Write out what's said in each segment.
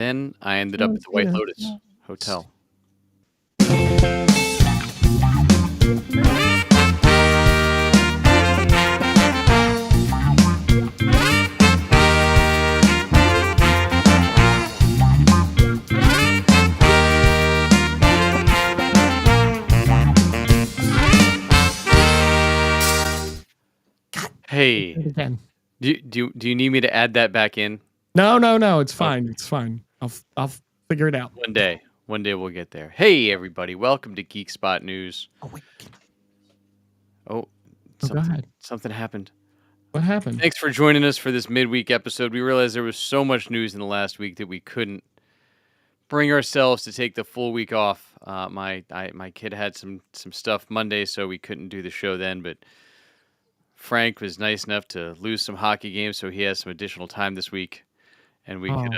Then I ended up at the White Lotus Hotel. Hey, Again. do you need me to add that back in? No. It's fine. It's fine. I'll figure it out. One day we'll get there. Hey, everybody, welcome to Geek Spot News. Oh wait. Oh, Go ahead. something happened. What happened? Thanks for joining us for this midweek episode. We realized there was so much news in the last week that we couldn't bring ourselves to take the full week off. My kid had some stuff Monday, so we couldn't do the show then. But Frank was nice enough to lose some hockey games, so he has some additional time this week, and we could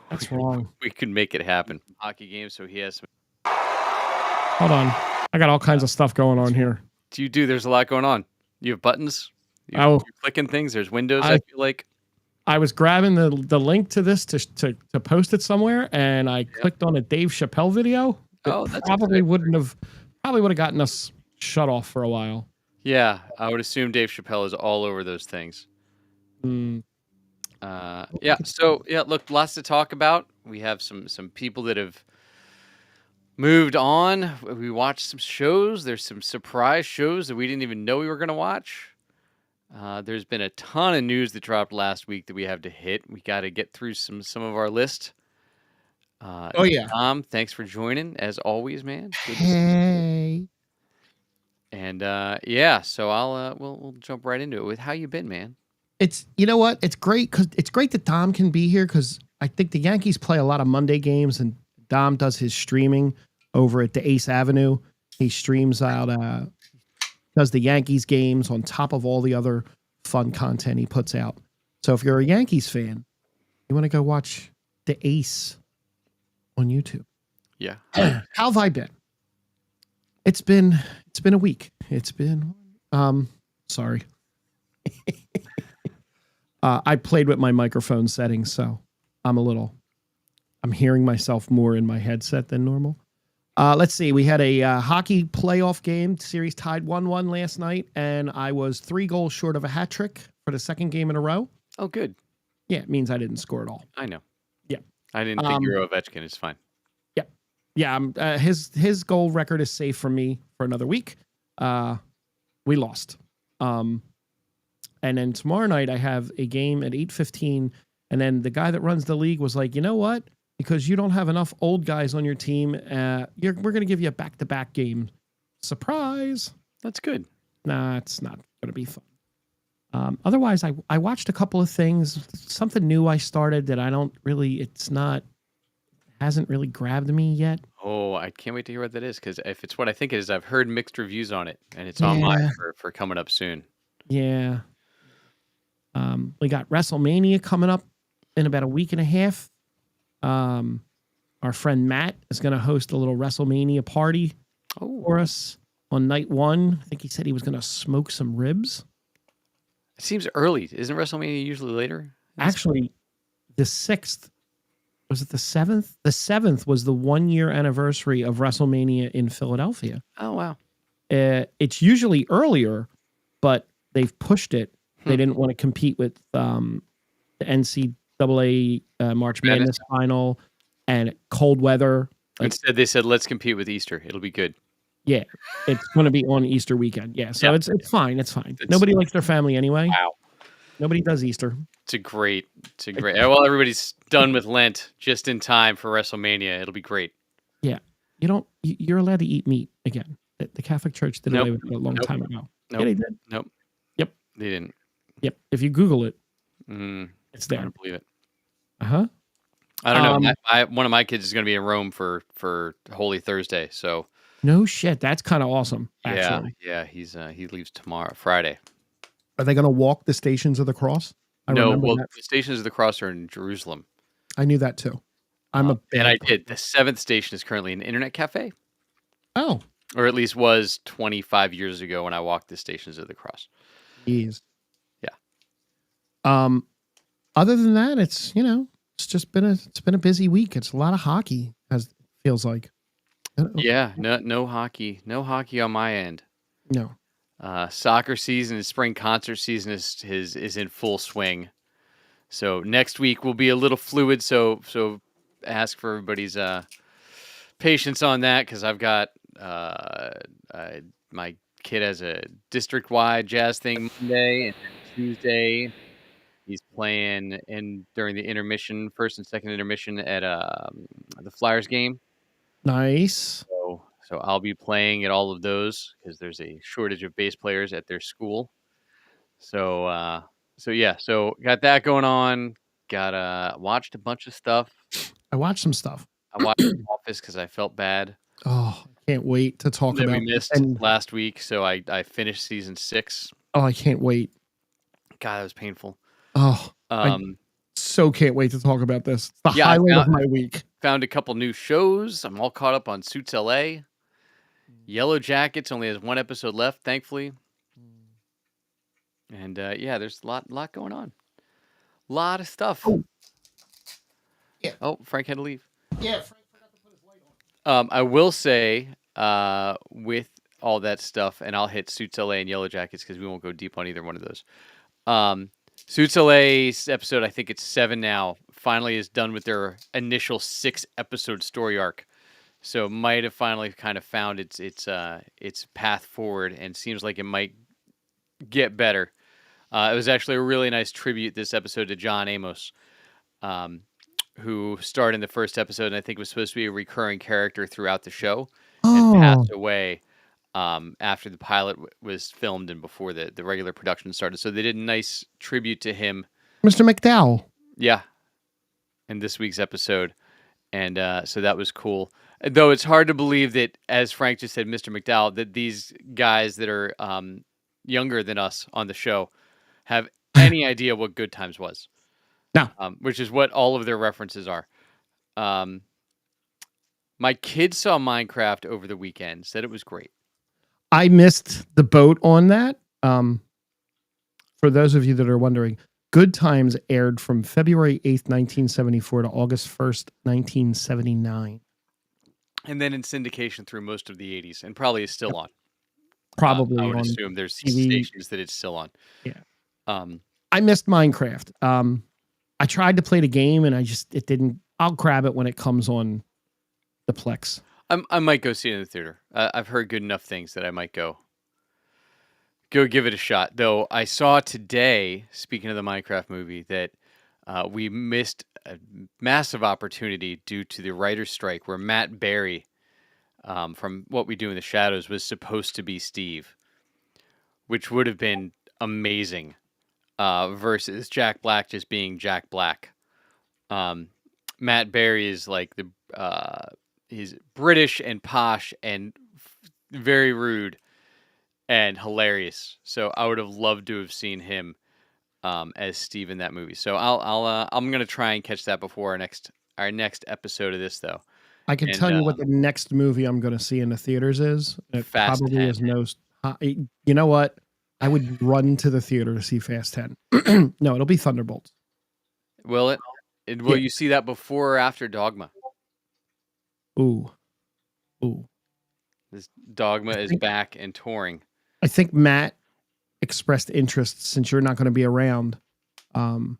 That's wrong. we could make it happen. Hockey games, so he has some. Hold on. I got all kinds of stuff going on here. Do there's a lot going on. You have buttons. You're clicking things. There's windows. I feel like. I was grabbing the link to this to post it somewhere, and I clicked on a Dave Chappelle video. That probably would have gotten us shut off for a while. Yeah, I would assume Dave Chappelle is all over those things. Yeah. So look, lots to talk about. We have some people that have moved on. We watched some shows. There's some surprise shows that we didn't even know we were going to watch. There's been a ton of news that dropped last week that we have to hit. We got to get through some of our list. Tom, thanks for joining as always, man. Hey. And so I'll we'll jump right into it with how you been, man. It's what? It's great that Dom can be here because I think the Yankees play a lot of Monday games and Dom does his streaming over at the Ace Avenue. He streams out does the Yankees games on top of all the other fun content he puts out. So if you're a Yankees fan, you want to go watch the Ace on YouTube. Yeah. How have I been? It's been a week. It's been sorry. I played with my microphone settings, so I'm hearing myself more in my headset than normal. Let's see. We had a hockey playoff game. Series tied 1-1 last night, and I was 3 goals short of a hat trick for the second game in a row. Oh, good. Yeah, it means I didn't score at all. I know. Yeah. I didn't think you were Ovechkin. It's fine. Yeah. His goal record is safe for me for another week. We lost. And then tomorrow night I have a game at 8:15, and then the guy that runs the league was like, you know what? Because you don't have enough old guys on your team, we're going to give you a back-to-back game. Surprise. That's good. Nah, it's not going to be fun. Otherwise, I watched a couple of things. Something new I started that hasn't really grabbed me yet. Oh, I can't wait to hear what that is, because if it's what I think it is, I've heard mixed reviews on it, and it's online for coming up soon. Yeah. We got WrestleMania coming up in about a week and a half. Our friend Matt is going to host a little WrestleMania party for us on night 1. I think he said he was going to smoke some ribs. It seems early. Isn't WrestleMania usually later? Actually, the 6th, was it the 7th? The 7th was the 1-year anniversary of WrestleMania in Philadelphia. Oh, wow. It's usually earlier, but they've pushed it. They didn't want to compete with the NCAA March Madness final and cold weather. Instead, they said, let's compete with Easter. It'll be good. Yeah, it's going to be on Easter weekend. Yeah, so it's fine. It's fine. Nobody likes their family anyway. Wow. Nobody does Easter. It's a great. Well, everybody's done with Lent just in time for WrestleMania. It'll be great. Yeah, you're allowed to eat meat again. The Catholic Church did away with it a long time ago. Nope. Yeah, they did. Nope. Yep. They didn't. Yep. If you Google it, it's there. I don't believe it. Uh-huh. I don't know. One of my kids is going to be in Rome for Holy Thursday, so. No shit. That's kind of awesome, actually. Yeah. He leaves Friday. Are they going to walk the Stations of the Cross? The Stations of the Cross are in Jerusalem. I knew that too. And I did. The 7th station is currently an internet cafe. Oh. Or at least was 25 years ago when I walked the Stations of the Cross. Jeez. Yeah. Other than that, it's, it's been a busy week. It's a lot of hockey, as it feels like. Yeah, no hockey, no hockey on my end. No. Soccer season and spring concert season is in full swing. So next week will be a little fluid. So ask for everybody's patience on that because I've got my kid has a district wide jazz thing Monday, and then Tuesday he's playing in during the intermission, first and second intermission at the Flyers game. Nice. So I'll be playing at all of those because there's a shortage of bass players at their school. So yeah, so got that going on. Got watched a bunch of stuff. I watched some stuff. I watched Office because I felt bad Oh, I can't wait to talk that we about this. missed And last week. So I finished season 6. oh, I can't wait. God, that was painful. Oh, I so can't wait to talk about this. It's the highlight of my week. Found a couple new shows. I'm all caught up on Suits LA. Yellow Jackets only has 1 episode left, thankfully. And yeah, there's a lot going on. A lot of stuff. Oh. Yeah. Oh, Frank had to leave. Yeah, Frank forgot to put his light on. I will say, with all that stuff, and I'll hit Suits LA and Yellow Jackets because we won't go deep on either one of those. Suits LA's episode, I think it's 7 now, finally is done with their initial 6-episode story arc. So might have finally kind of found its path forward, and seems like it might get better. It was actually a really nice tribute this episode to John Amos, who starred in the first episode, and I think was supposed to be a recurring character throughout the show, and passed away after the pilot was filmed and before the regular production started. So they did a nice tribute to him. Mr. McDowell. Yeah. In this week's episode. And so that was cool. Though it's hard to believe that, as Frank just said, Mr. McDowell, that these guys that are younger than us on the show have any idea what Good Times was. No. Which is what all of their references are. My kids saw Minecraft over the weekend, said it was great. I missed the boat on that. For those of you that are wondering, Good Times aired from February 8th, 1974 to August 1st, 1979. And then in syndication through most of the 80s, and probably is still on. Probably I would on assume there's TV. stations that it's still on. Yeah. I missed Minecraft. I tried to play the game and it didn't. I'll grab it when it comes on the Plex. I might go see it in the theater. I've heard good enough things that I might go give it a shot. Though I saw today, speaking of the Minecraft movie, that we missed a massive opportunity due to the writer's strike, where Matt Berry from What We Do in the Shadows was supposed to be Steve, which would have been amazing, versus Jack Black just being Jack Black. Matt Berry is like he's British and posh and very rude and hilarious. So I would have loved to have seen him as Steve in that movie. So I'm gonna try and catch that before our next episode of this, though. I can tell you what the next movie I'm going to see in the theaters is. It Fast probably 10. is no. You know what? I would run to the theater to see Fast 10. No, it'll be Thunderbolts. Will it? Will you see that before or after Dogma? Ooh. This Dogma is back and touring. I think Matt expressed interest, since you're not going to be around. $50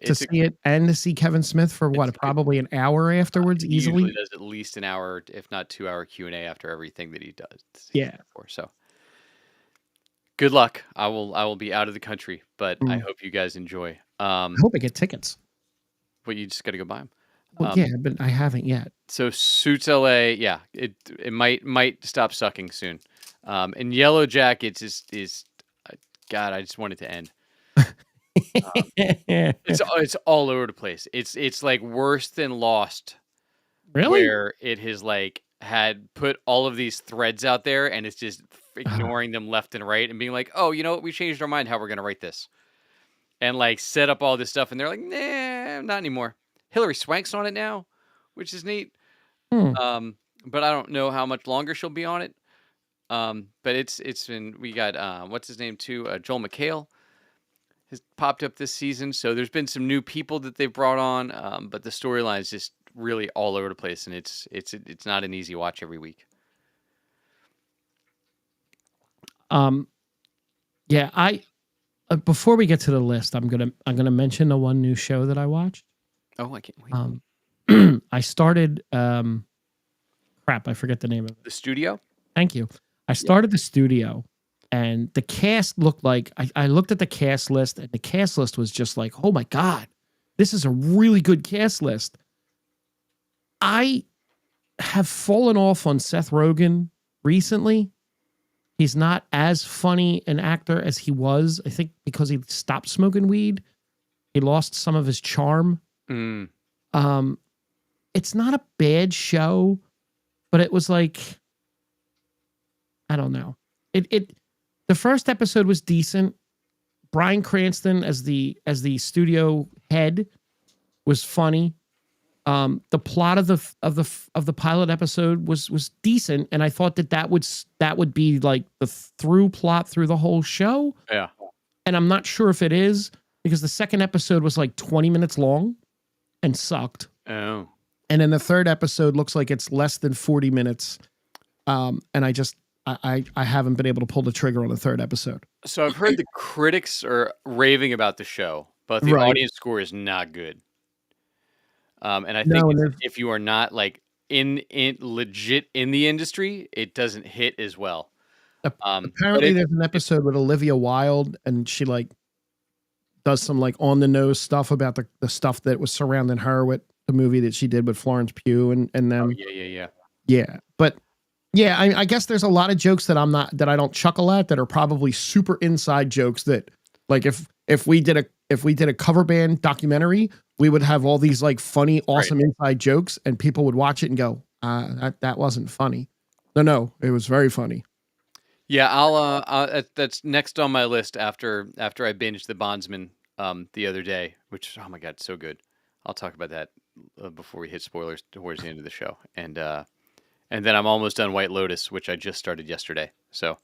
to see it and to see Kevin Smith for what? Probably an hour afterwards, he easily. Usually does at least an hour, if not 2-hour Q&A after everything that he does. Yeah. So good luck. I will be out of the country, but I hope you guys enjoy. I hope I get tickets. But you just got to go buy them. Well, yeah, but I haven't yet. So Suits LA, yeah, it might stop sucking soon. And Yellow Jackets is God, I just want it to end. It's all over the place. It's like worse than Lost. Really? Where it has like had put all of these threads out there and it's just ignoring them left and right and being like, oh, you know what? We changed our mind how we're gonna write this. And like set up all this stuff and they're like, nah, not anymore. Hilary Swank's on it now, which is neat. But I don't know how much longer she'll be on it. But it's been, we got what's his name too, Joel McHale has popped up this season. So there's been some new people that they've brought on, but the storyline is just really all over the place, and it's not an easy watch every week. Yeah, I before we get to the list, I'm gonna mention the one new show that I watched. Oh, I can't wait. I started crap, I forget the name of it. The Studio. Thank you. I started the studio, and the cast looked like I looked at the cast list, and the cast list was just like, oh my God, this is a really good cast list. I have fallen off on Seth Rogen recently. He's not as funny an actor as he was. I think because he stopped smoking weed, he lost some of his charm. It's not a bad show, but it was like, I don't know. The first episode was decent. Bryan Cranston as the studio head was funny. The plot of the pilot episode was decent, and I thought that would be like the through plot through the whole show. Yeah. And I'm not sure if it is, because the second episode was like 20 minutes long and sucked. Oh. And then the third episode looks like it's less than 40 minutes. And I haven't been able to pull the trigger on the third episode. So I've heard the critics are raving about the show, but the audience score is not good. And I think if you are not like in legit in the industry, it doesn't hit as well. Apparently there's an episode with Olivia Wilde, and she like does some like on the nose stuff about the stuff that was surrounding her with the movie that she did with Florence Pugh and them. Oh, yeah. But yeah, I guess there's a lot of jokes that I don't chuckle at that are probably super inside jokes that, like, if we did a cover band documentary, we would have all these like funny, awesome inside jokes, and people would watch it and go, that wasn't funny. No, it was very funny. Yeah, I'll that's next on my list after I binged the Bondsman the other day, which, oh my God, so good. I'll talk about that before we hit spoilers towards the end of the show, and then I'm almost done White Lotus, which I just started yesterday. So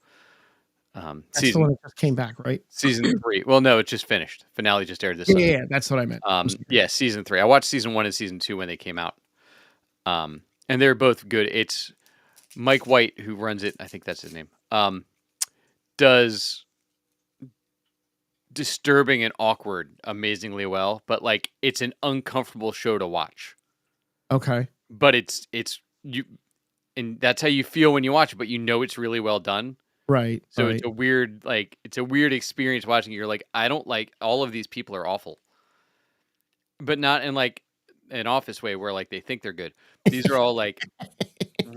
that's the one that just came back, right? Season 3. Well, no, it just finished. Finale just aired this Sunday. Yeah, that's what I meant. Yeah, season 3. I watched season 1 and season 2 when they came out, and they're both good. It's Mike White who runs it. I think that's his name. Does disturbing and awkward amazingly well, but like it's an uncomfortable show to watch. Okay. But it's you, and that's how you feel when you watch it, but you know it's really well done. Right. So it's a weird experience watching it. You're like, I don't like, all of these people are awful. But not in like an Office way where like they think they're good. These are all like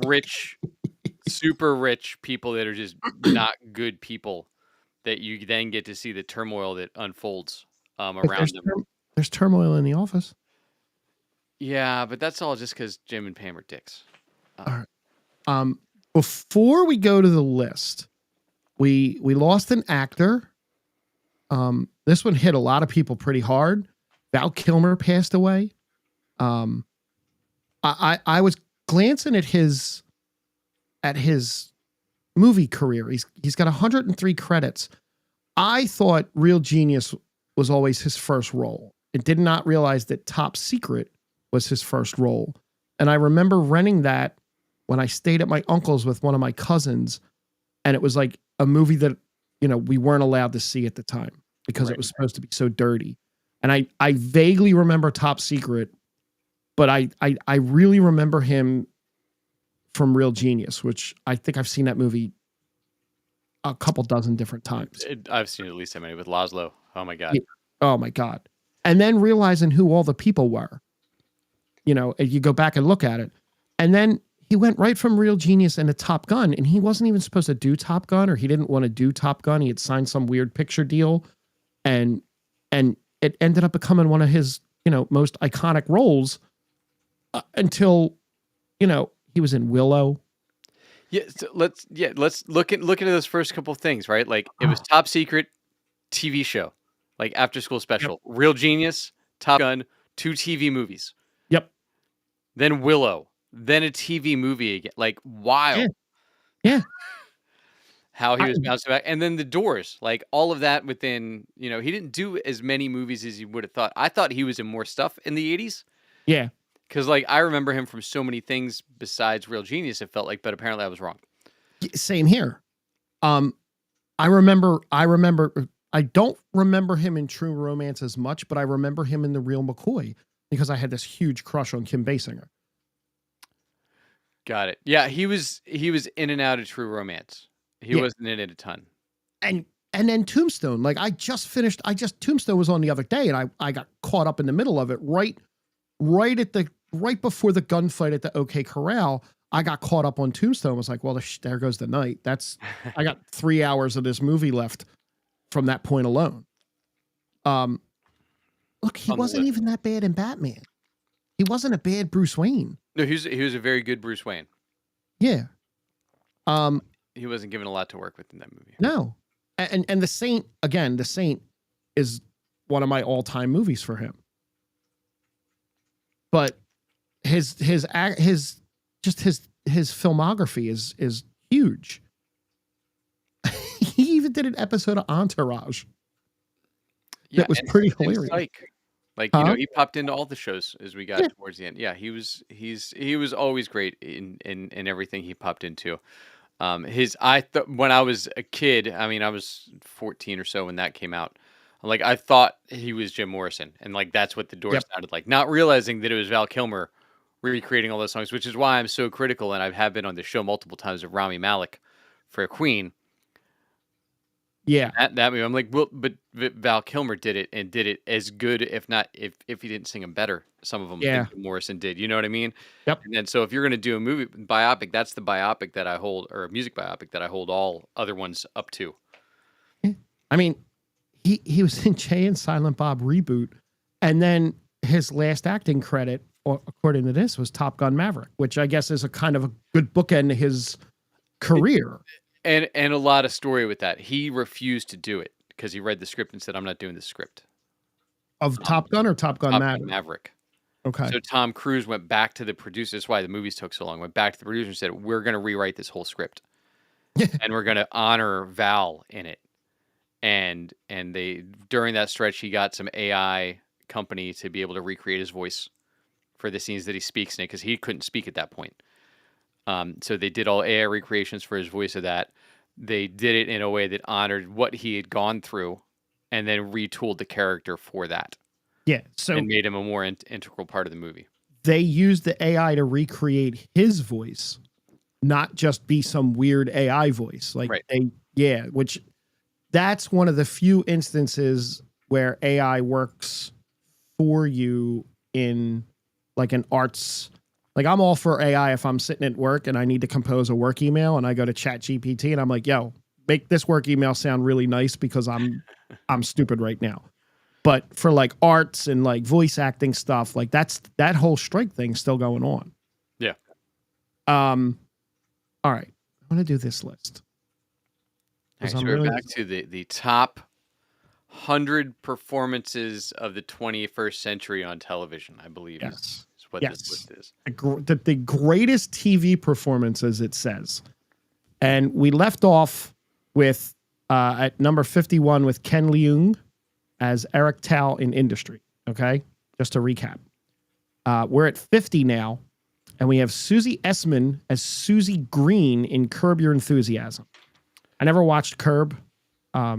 rich, super rich people that are just not good people, that you then get to see the turmoil that unfolds around them. There's turmoil in The Office. Yeah, but that's all just because Jim and Pam are dicks. All right. Before we go to the list, we lost an actor. This one hit a lot of people pretty hard. Val Kilmer passed away. I was glancing at his movie career. He's got 103 credits. I thought Real Genius was always his first role, and did not realize that Top Secret was his first role. And I remember renting that when I stayed at my uncle's with one of my cousins, and it was like a movie that, we weren't allowed to see at the time because it was supposed to be so dirty. And I vaguely remember Top Secret, but I really remember him from Real Genius, which I think I've seen that movie a couple dozen different times. I've seen it at least how many with Laszlo. Oh my God. Yeah. Oh my God. And then realizing who all the people were, you go back and look at it. And then he went right from Real Genius into Top Gun, and he wasn't even supposed to do Top Gun, or he didn't want to do Top Gun. He had signed some weird picture deal, and it ended up becoming one of his, most iconic roles until, he was in Willow. Yeah, so let's look at those first couple of things, right? Like it was Top Secret, TV show, like after school special, Real Genius, Top Gun, 2 TV movies. Yep. Then Willow, then a TV movie again. Like, wow. Yeah. how he I, was bouncing back, and then the Doors, like all of that within. He didn't do as many movies as you would have thought. I thought he was in more stuff in the '80s yeah, because, like, I remember him from so many things besides Real Genius. It felt like, but apparently I was wrong. same here. Um, I remember. I don't remember him in True Romance as much, but I remember him in The Real McCoy because I had this huge crush on Kim Basinger. Got it. Yeah, he was in and out of True Romance. He Yeah, wasn't in it a ton. and then Tombstone. Like I just finished. Tombstone was on the other day, and I got caught up in the middle of it right before the gunfight at the OK Corral. I got caught up on Tombstone. I was like, well, there goes the night. I got 3 hours of this movie left from that point alone. Look, he On the wasn't list. even that bad in Batman. He wasn't a bad Bruce Wayne. No, he was a very good Bruce Wayne. Yeah. He wasn't given a lot to work with in that movie. No. And The Saint, again, The Saint is one of my all-time movies for him. But his filmography is huge. He even did an episode of Entourage. Yeah, That was and pretty and hilarious. Psych. Like, Huh? he popped into all the shows as we got Yeah. towards the end. Yeah, he was always great in everything he popped into. When I was a kid, I mean, I was 14 or so when that came out. Like, I thought he was Jim Morrison, and like that's what the Doors Yep. sounded like, not realizing that it was Val Kilmer recreating all those songs, which is why I'm so critical, and I have been on the show multiple times of Rami Malek for Queen. Yeah. That movie, I'm like, well, but Val Kilmer did it and did it as good, if not, if he didn't sing them better. Some of them, Yeah. think Morrison did. You know what I mean? Yep. And then, so if you're going to do a movie biopic, that's the biopic that I hold, or a music biopic that I hold all other ones up to. I mean, he was in Jay and Silent Bob reboot, and then his last acting credit, according to this, was Top Gun Maverick, which I guess is a kind of a good bookend to his career. And a lot of story with that. He refused to do it because he read the script and said, "I'm not doing the script." Of Top Gun or Top Gun Top Maverick? Gun Maverick. Okay. So Tom Cruise went back to the producer. That's why the movies took so long. Went back to the producer and said, "We're going to rewrite this whole script, and we're going to honor Val in it." And they, during that stretch, he got some AI company to be able to recreate his voice for the scenes that he speaks in it, because he couldn't speak at that point. So they did all AI recreations for his voice of that. They did it in a way that honored what he had gone through, and then retooled the character for that, Yeah. So and made him a more integral part of the movie. they used the AI to recreate his voice, not just be some weird AI voice. Like Right. which that's one of the few instances where AI works for you in like an arts. Like I'm all for AI if I'm sitting at work and I need to compose a work email and I go to Chat GPT and I'm like, yo, make this work email sound really nice because I'm stupid right now. But for like arts and like voice acting stuff, like that whole strike thing still going on. Yeah. All right. I'm gonna do this list. All right, 'Cause so I'm we're really back to the top 100 performances of the 21st century on television, I believe is what this list is. the greatest TV performances, it says. And we left off with at number 51 with Ken Leung as Eric Tao in Industry. Okay, just to recap, we're at 50 now, and we have Susie Essman as Susie Green in Curb Your Enthusiasm. I never watched Curb. I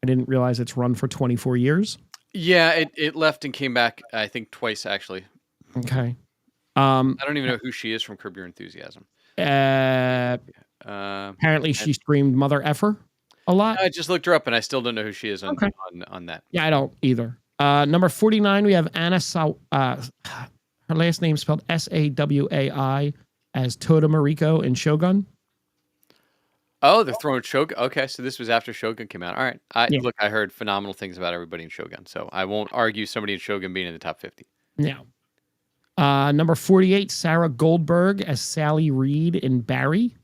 didn't realize it's run for 24 years. Yeah, it left and came back, I think, twice, actually. Okay. I don't even know who she is from Curb Your Enthusiasm. Apparently she screamed mother effer a lot. I just looked her up, and I still don't know who she is on that. Yeah, I don't either. Number 49, we have Anna her last name spelled Sawai as Tota Moriko in Shogun. Oh, they're throwing Shogun. Okay, so this was after Shogun came out. All right. Look, I heard phenomenal things about everybody in Shogun, so I won't argue somebody in Shogun being in the top 50. Now, number 48, Sarah Goldberg as Sally Reed in Barry.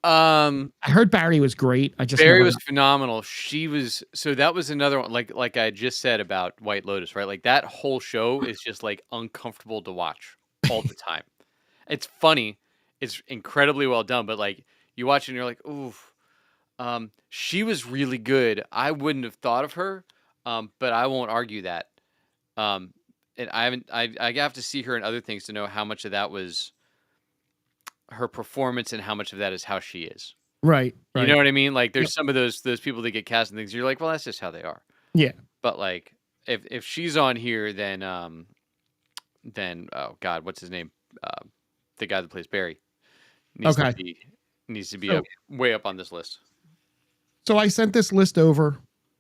I heard Barry was great. Barry was phenomenal. So that was another one, like I just said about White Lotus, right? Like that whole show is just like uncomfortable to watch all the time. It's funny. It's incredibly well done, but like you watch it and you're like, oof. She was really good. I wouldn't have thought of her, but I won't argue that. Um, and I haven't. I have to see her in other things to know how much of that was her performance and how much of that is how she is. Right. You know Right. what I mean? Like, Yep. there's some of those people that get cast in things. You're like, well, that's just how they are. Yeah. But like, if she's on here, then oh God, what's his name? The guy that plays Barry needs to Okay. be needs to be So up way up on this list. so I sent this list over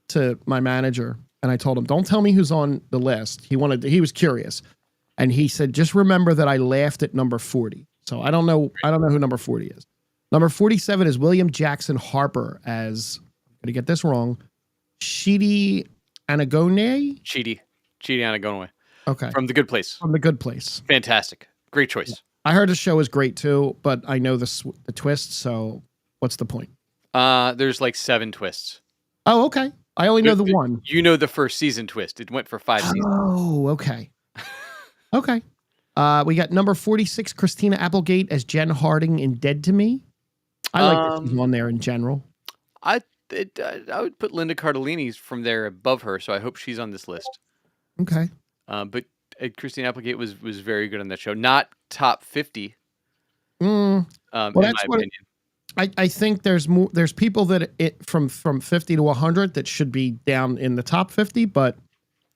to my manager and I told him, don't tell me who's on the list. He was curious. And he said, just remember that I laughed at number 40. So I don't know who number 40 is. Number 47 is William Jackson Harper as, I'm going to get this wrong, Shidi Anagone. Chidi Anagonwe Okay. from The Good Place. From The Good Place. Fantastic, great choice. I heard the show is great too, but I know the twist. So what's the point? There's like 7 twists. Oh, okay. I only know the one. You know the first season twist. It went for 5 seasons. Oh, okay. Okay. We got number 46, Christina Applegate as Jen Harding in Dead to Me. I like that she's on there in general. I would put Linda Cardellini from there above her, so I hope she's on this list. Okay. But Christina Applegate was very good on that show. Not top 50. Well, in that's my what opinion. I think there's more. There's people that from 50 to 100 that should be down in the top 50, but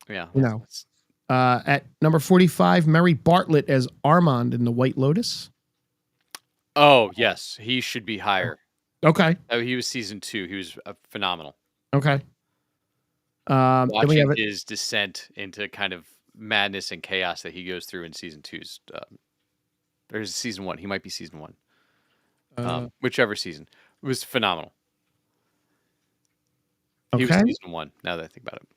Yeah, you know. At number 45, Mary Bartlett as Armand in The White Lotus. Oh yes, he should be higher. Okay. Oh, he was season 2. He was phenomenal. Okay. Then we have Watching his descent into kind of madness and chaos that he goes through in season 2's. There's season 1. He might be season 1. Whichever season. It was phenomenal. He was season 1. Now that I think about it.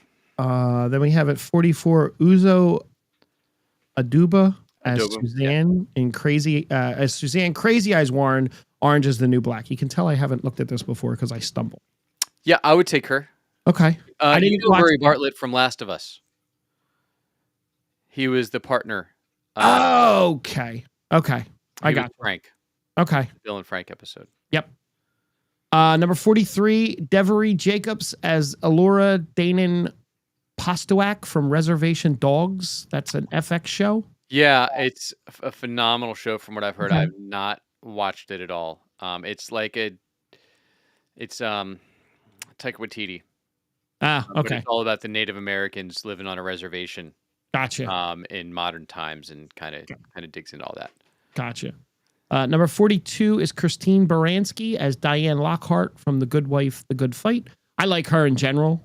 Then we have at 44, Uzo Aduba as Aduba, Suzanne in Crazy Eyes Warren. Orange is the New Black. You can tell I haven't looked at this before because I stumble. Yeah, I would take her. Okay. I didn't know Murray Bartlett from Last of Us. He was the partner. Okay. I got Frank. Okay. Bill and Frank episode. Yep. Number 43, Devery Jacobs as Alora Danon Postowak from Reservation Dogs. That's an FX show. Yeah, it's a phenomenal show from what I've heard. Okay. I've not watched it at all. It's Taika Waititi. Okay. But it's all about the Native Americans living on a reservation. Gotcha. In modern times and kind of digs into all that. Gotcha. Number 42 is Christine Baranski as Diane Lockhart from The Good Wife, The Good Fight. I like her in general.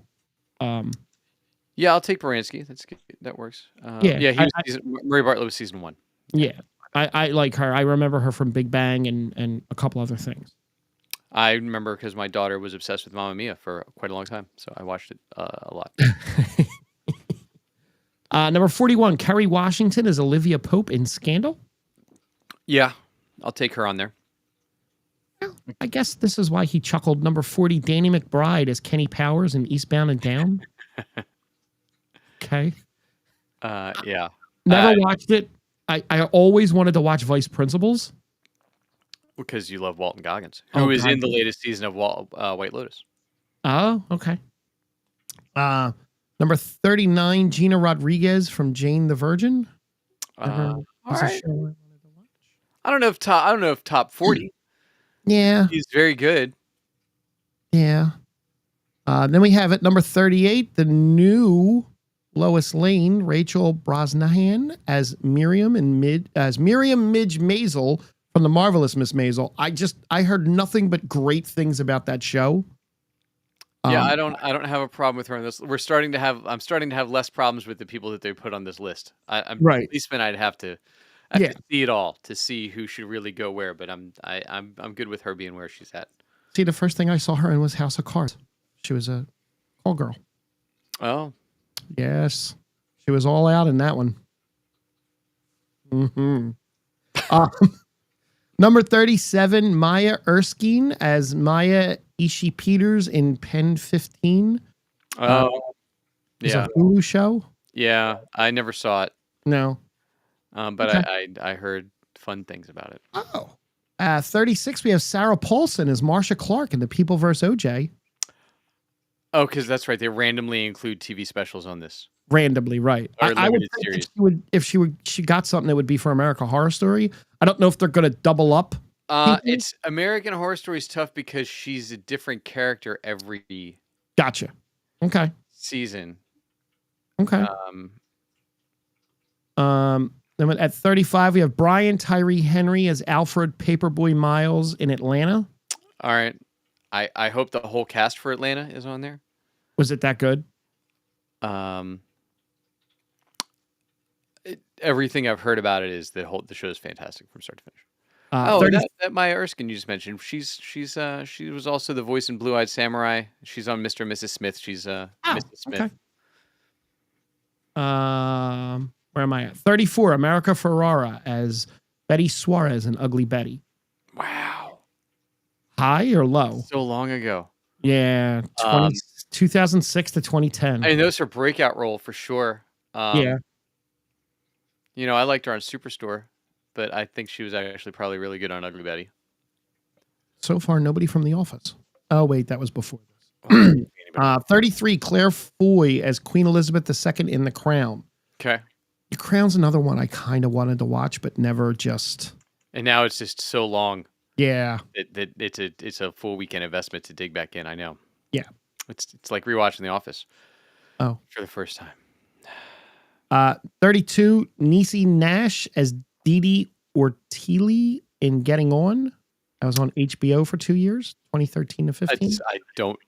Yeah, I'll take Baranski. That's good. That works. Yeah, Murray Bartlett was season 1. Yeah, I like her. I remember her from Big Bang and a couple other things. I remember because my daughter was obsessed with Mamma Mia for quite a long time, so I watched it a lot. Number 41, Kerry Washington as Olivia Pope in Scandal. Yeah, I'll take her on there. Well, I guess this is why he chuckled. Number 40, Danny McBride as Kenny Powers in Eastbound and Down. Okay. Yeah. Never watched it. I always wanted to watch Vice Principals. Because you love Walton Goggins, who is in the latest season of White Lotus. Oh, okay. Number 39, Gina Rodriguez from Jane the Virgin. All right. I don't know if top 40. Yeah. He's very good. Yeah. Then we have at number 38, the new Lois Lane, Rachel Brosnahan as Miriam Midge Maisel from The Marvelous Miss Maisel. I heard nothing but great things about that show. Yeah, I don't have a problem with her on this. I'm starting to have less problems with the people that they put on this list. I'm right. Policeman, I'd have to see it all to see who should really go where, but I'm good with her being where she's at. See, the first thing I saw her in was House of Cards. She was a call girl. Oh. Yes. She was all out in that one. Mm-hmm. Number 37, Maya Erskine as Maya Ishii Peters in Pen 15. Oh. It's a Hulu show. Yeah, I never saw it. No. But okay. I heard fun things about it. Oh. 36, we have Sarah Paulson as Marsha Clark in The People vs. OJ. Oh, because that's right. They randomly include TV specials on this. Randomly, right? Or I would limited think series. that she got something that would be for American Horror Story. I don't know if they're going to double up. It's American Horror Story is tough because she's a different character every Gotcha. Okay. season. Okay. Then at 35, we have Brian Tyree Henry as Alfred Paperboy Miles in Atlanta. All right. I hope the whole cast for Atlanta is on there. Was it that good? Everything I've heard about it is the show is fantastic from start to finish. 30, that Maya Erskine you just mentioned. She was also the voice in Blue Eyed Samurai. She's on Mr. and Mrs. Smith. She's Mrs. Smith. Okay. Where am I at? 34, America Ferrara as Betty Suarez in Ugly Betty. Wow. High or low? So long ago. Yeah. 2006 to 2010. I mean, that was her breakout role for sure. Yeah. You know, I liked her on Superstore, but I think she was actually probably really good on Ugly Betty. So far, nobody from The Office. Oh, wait, that was before this. 33, Claire Foy as Queen Elizabeth II in The Crown. Okay. The Crown's another one I kind of wanted to watch, but never just... And now it's just so long. Yeah. It's a full weekend investment to dig back in, I know. Yeah. It's like rewatching The Office. Oh. For the first time. 32, Niecy Nash as Dee Dee Ortili in Getting On. I was on HBO for 2 years, 2013 to 15.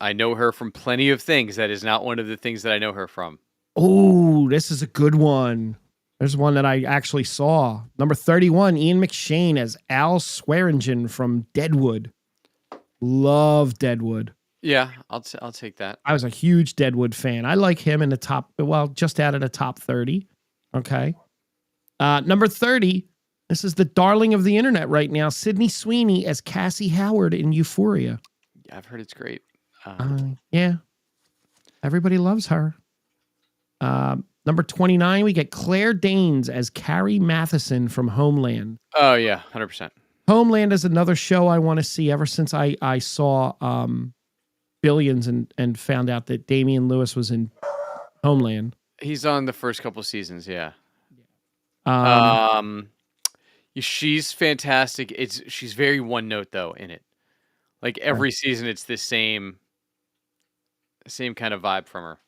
I know her from plenty of things. That is not one of the things that I know her from. Oh, this is a good one. There's one that I actually saw. Number 31, Ian McShane as Al Swearingen from Deadwood. Love Deadwood. Yeah, I'll take that. I was a huge Deadwood fan. I like him in the top, well, just out of the top 30. Okay. Number 30, this is the darling of the internet right now, Sydney Sweeney as Cassie Howard in Euphoria. Yeah, I've heard it's great. Yeah. Everybody loves her. Number 29, we get Claire Danes as Carrie Matheson from Homeland. Oh, yeah, 100%. Homeland is another show I want to see ever since I saw Billions and found out that Damian Lewis was in Homeland. He's on the first couple seasons, yeah. She's fantastic. She's very one note though in it. Like every season, it's the same kind of vibe from her.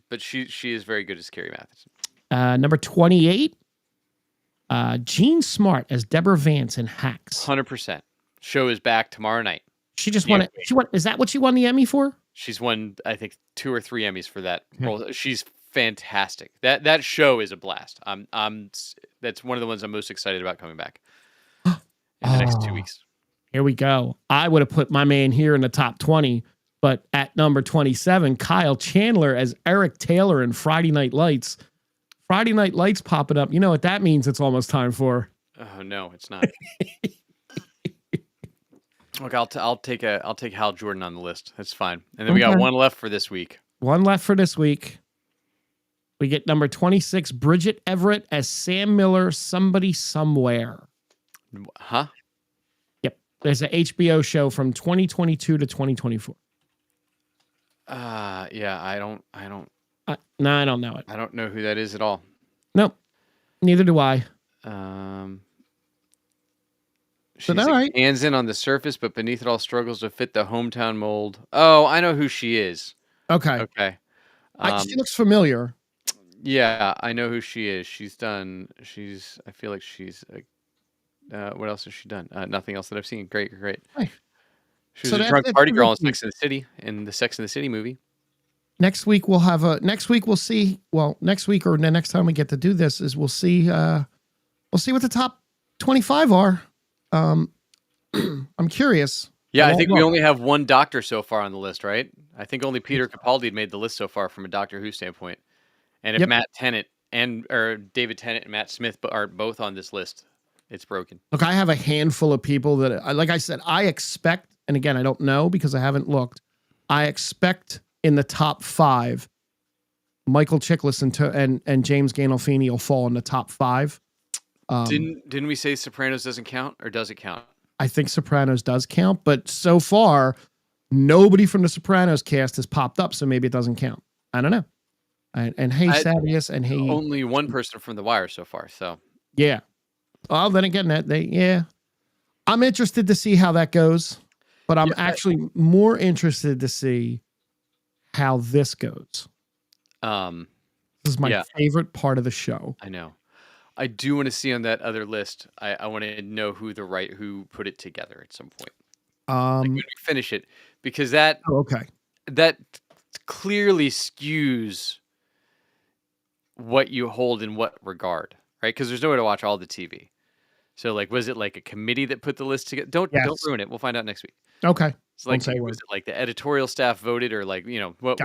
But she is very good as Carrie Matheson. Number 28, Jean Smart as Deborah Vance in Hacks. 100%. Show is back tomorrow night. She just won it. Is that what she won the Emmy for? She's won, I think, 2 or 3 Emmys for that role. She's fantastic. That show is a blast. That's one of the ones I'm most excited about coming back in the next 2 weeks. Here we go. I would have put my man here in the top 20, but at number 27, Kyle Chandler as Eric Taylor in Friday Night Lights. Friday Night Lights popping up. You know what that means? It's almost time for. Oh no, it's not. Look, I'll take Hal Jordan on the list. That's fine. And then we got one left for this week. One left for this week. We get number 26, Bridget Everett as Sam Miller, Somebody Somewhere. Huh? Yep. There's an HBO show from 2022 to 2024. Yeah, I don't. No, I don't know it. I don't know who that is at all. Nope. Neither do I. She's hands in on the surface, but beneath it all struggles to fit the hometown mold. Oh, I know who she is. Okay. She looks familiar. Yeah, I know who she is. I feel like she's. What else has she done? Nothing else that I've seen. Great. Hey. She was a drunk party girl in Sex and the City, in the Sex and the City movie. Next week we'll see. Well, next week or the next time we get to do this is we'll see what the top 25 are. I'm curious. Yeah, I think we only have one doctor so far on the list, right? I think only Peter Capaldi had made the list so far from a Doctor Who standpoint. And if Matt Tennant or David Tennant and Matt Smith are both on this list, it's broken. Look, I have a handful of people that, like I said, I expect, and again, I don't know because I haven't looked. I expect in the top 5, Michael Chiklis and James Gandolfini will fall in the top 5. Didn't we say Sopranos doesn't count, or does it count? I think Sopranos does count, but so far, nobody from the Sopranos cast has popped up, so maybe it doesn't count. I don't know. And hey, Savius, and hey, Only one person from The Wire so far, so yeah. Well, then again, I'm interested to see how that goes, but I'm actually more interested to see how this goes. This is my favorite part of the show. I know. I do want to see on that other list. I want to know who put it together at some point. Like when we finish it, because that clearly skews what you hold in what regard, right? Because there's no way to watch all the TV. So, like, was it like a committee that put the list together? Don't ruin it. We'll find out next week. Okay. It's like, was it like the editorial staff voted, or like, what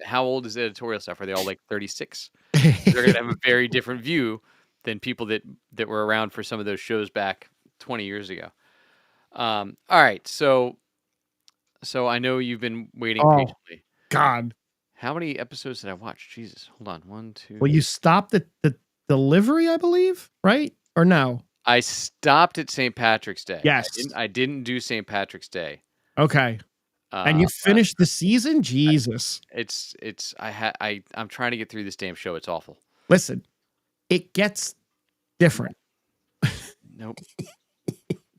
how old is the editorial staff? Are they all like 36? They're going to have a very different view than people that were around for some of those shows back 20 years ago. All right. So I know you've been waiting patiently. God. How many episodes did I watch? Jesus. Hold on. 1, 2. Well, you stopped at the delivery, I believe, right? Or no? I stopped at St. Patrick's Day. Yes. I didn't do St. Patrick's Day. Okay. And you finished the season? Jesus. I'm trying to get through this damn show. It's awful. Listen, it gets different. Nope.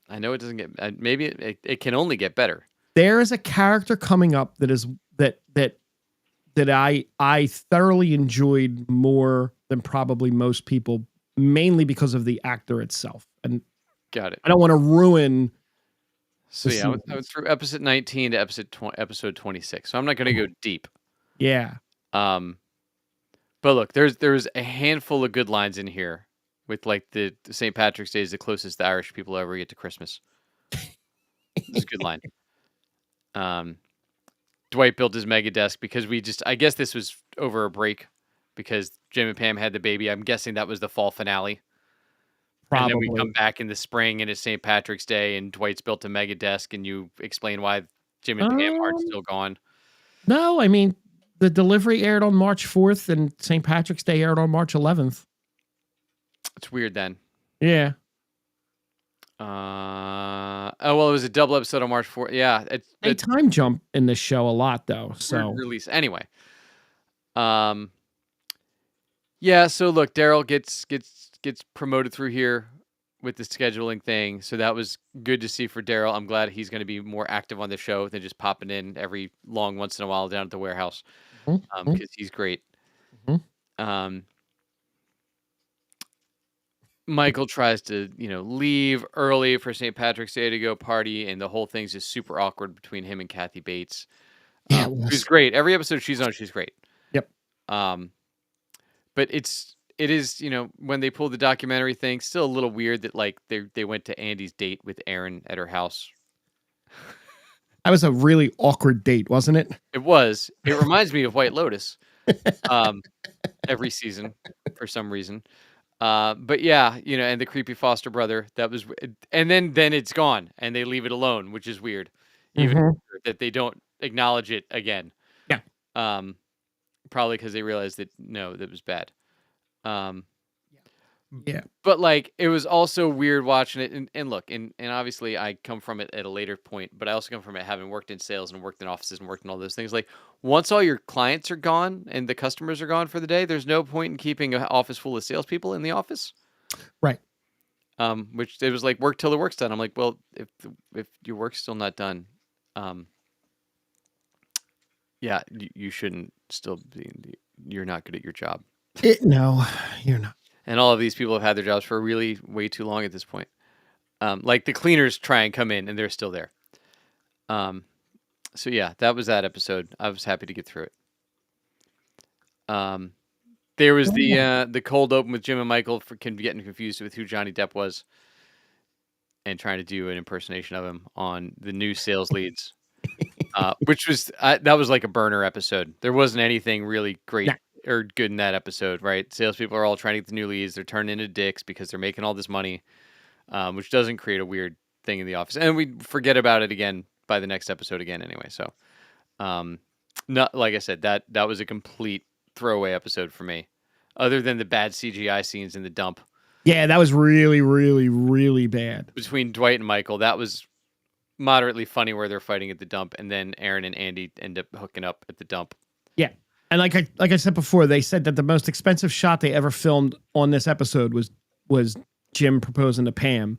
I know it doesn't get, maybe it can only get better. There is a character coming up that I thoroughly enjoyed more than probably most people, mainly because of the actor itself. And got it. I don't want to ruin. So yeah, I went through episode 19 to episode 26. So I'm not going to go deep. Yeah. But look, there's a handful of good lines in here, with like the St. Patrick's Day is the closest the Irish people ever get to Christmas. It's a good line. Dwight built his mega desk because I guess this was over a break because Jim and Pam had the baby. I'm guessing that was the fall finale. Probably. And then we come back in the spring and it's St. Patrick's Day and Dwight's built a mega desk and you explain why Jim and Pam aren't still gone. No, I mean, the delivery aired on March 4th and St. Patrick's Day aired on March 11th. It's weird then. Yeah. It was a double episode on March 4th. Yeah. They time jump in this show a lot though. So release anyway. Yeah. So look, Daryl gets promoted through here with the scheduling thing. So that was good to see for Daryl. I'm glad he's going to be more active on the show than just popping in every once in a while down at the warehouse. Because he's great. Michael tries to, leave early for St. Patrick's Day to go party, and the whole thing's just super awkward between him and Kathy Bates. Yeah, who's great. Every episode she's on, she's great. Yep. But it is, when they pulled the documentary thing, still a little weird that like they went to Andy's date with Aaron at her house. That was a really awkward date, wasn't it? It was. It reminds me of White Lotus. Every season for some reason. But yeah, and the creepy foster brother, that was, and then it's gone and they leave it alone, which is weird. Even that they don't acknowledge it again. Yeah. Probably because they realized that that was bad. Yeah. But like, it was also weird watching it. And look, and obviously I come from it at a later point, but I also come from it having worked in sales and worked in offices and worked in all those things. Like, once all your clients are gone and the customers are gone for the day, there's no point in keeping an office full of salespeople in the office. Right. Which it was like, work till the work's done. I'm like, well, if your work's still not done, yeah, you shouldn't still be. You're not good at your job. No, you're not. And all of these people have had their jobs for really way too long at this point. Like the cleaners try and come in and they're still there. So yeah, that was that episode. I was happy to get through it. There was the cold open with Jim and Michael for getting confused with who Johnny Depp was and trying to do an impersonation of him on the new sales leads, which was that was like a burner episode. There wasn't anything really great or good in that episode, right? Salespeople are all trying to get the new leads. They're turning into dicks because they're making all this money, which doesn't create a weird thing in the office. And we forget about it again by the next episode again anyway. So, not like I said, that was a complete throwaway episode for me, other than the bad CGI scenes in the dump. Yeah, that was really, really, really bad. between Dwight and Michael. That was moderately funny where they're fighting at the dump, and then Aaron and Andy end up hooking up at the dump. Yeah. And like I said before, they said that the most expensive shot they ever filmed on this episode was Jim proposing to Pam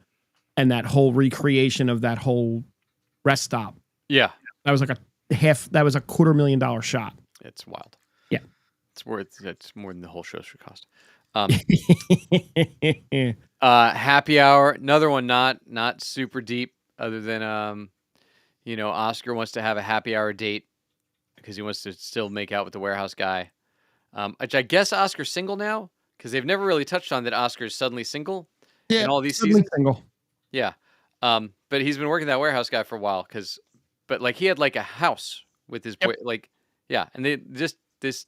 and that whole recreation of that whole rest stop. Yeah. That was like that was a $250,000 shot. It's wild. Yeah. It's more than the whole show should cost. Happy hour, another one not super deep, other than Oscar wants to have a happy hour date because he wants to still make out with the warehouse guy. Which I guess Oscar's single now, because they've never really touched on that Oscar's suddenly single in all these seasons. Single. Yeah. But he's been working that warehouse guy for a while, but like he had like a house with his boy, like, yeah, and they just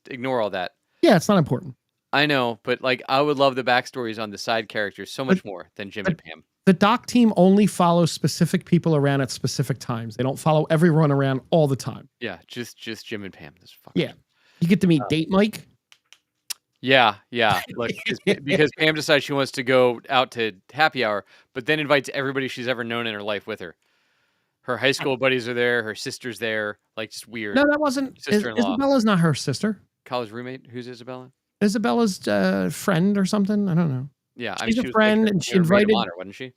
ignore all that. Yeah, it's not important. I know, but like I would love the backstories on the side characters so much more than Jim and Pam. The doc team only follows specific people around at specific times. They don't follow everyone around all the time. Yeah, just Jim and Pam. Yeah. You get to meet Date Mike. Yeah. Look, because Pam decides she wants to go out to happy hour, but then invites everybody she's ever known in her life with her. Her high school buddies are there. Her sister's there. Like, just weird. No, that wasn't. Sister-in-law. Isabella's not her sister. College roommate. Who's Isabella? Isabella's friend or something. I don't know. Yeah, she's a friend, and she invited. Honor, wasn't she?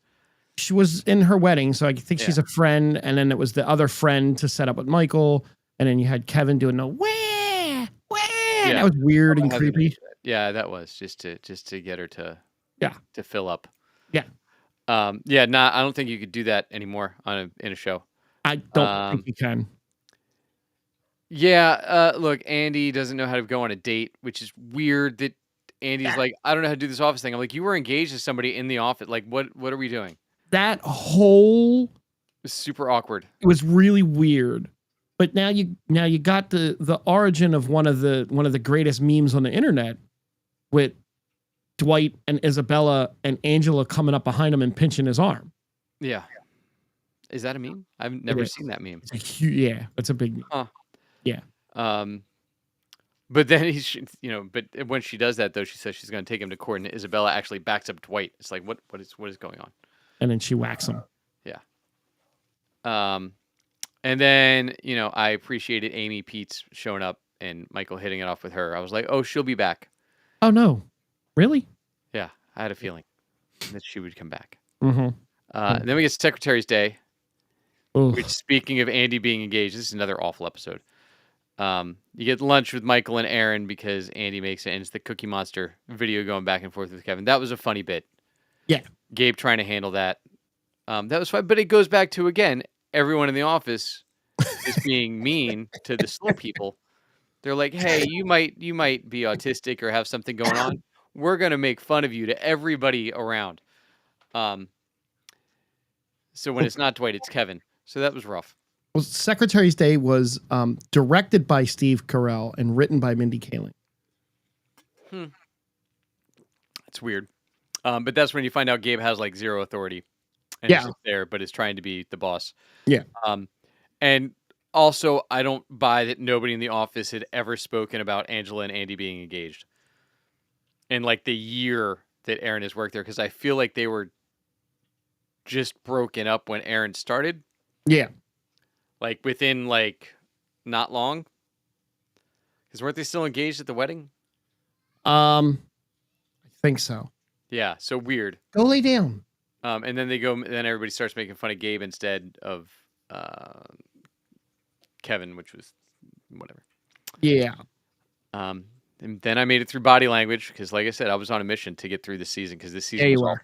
She was in her wedding, so I think she's a friend. And then it was the other friend to set up with Michael, and then you had Kevin doing the where. Yeah. That was weird and creepy. Yeah, that was just to get her to fill up. Yeah. I don't think you could do that anymore in a show. I don't think you can. Yeah, look, Andy doesn't know how to go on a date, which is weird that Andy's like, I don't know how to do this office thing. I'm like, you were engaged to somebody in the office. Like, what are we doing? That whole was super awkward. It was really weird. But now you got the origin of one of the greatest memes on the internet with Dwight and Isabella and Angela coming up behind him and pinching his arm. Yeah. Is that a meme? I've never seen that meme. It's a big meme. Huh. Yeah. But then but when she does that though, she says she's going to take him to court, and Isabella actually backs up Dwight. It's like, what is going on? And then she whacks him. Yeah. And then, I appreciated Amy Pete's showing up and Michael hitting it off with her. I was like, oh, she'll be back. Oh no. Really? Yeah, I had a feeling that she would come back. Mm-hmm. And then we get Secretary's Day. Oof. Which, speaking of Andy being engaged, this is another awful episode. You get lunch with Michael and Aaron because Andy makes it, and it's the Cookie Monster video going back and forth with Kevin. That was a funny bit. Yeah. Gabe trying to handle that. That was fun, but it goes back to, again, everyone in the office is being mean to the slow people. They're like, hey, you might be autistic or have something going on. We're going to make fun of you to everybody around. So when it's not Dwight, it's Kevin. So that was rough. Well, Secretary's Day was directed by Steve Carell and written by Mindy Kaling. It's weird. But that's when you find out Gabe has like zero authority. And he's just there, but is trying to be the boss. Yeah. And also, I don't buy that nobody in the office had ever spoken about Angela and Andy being engaged in like the year that Aaron has worked there, because I feel like they were just broken up when Aaron started. Yeah. Like within like not long. Because weren't they still engaged at the wedding? I think so. Yeah, so weird. Go lay down. And then then everybody starts making fun of Gabe instead of Kevin, which was whatever. Yeah. And then I made it through body language because, like I said, I was on a mission to get through this season because this season was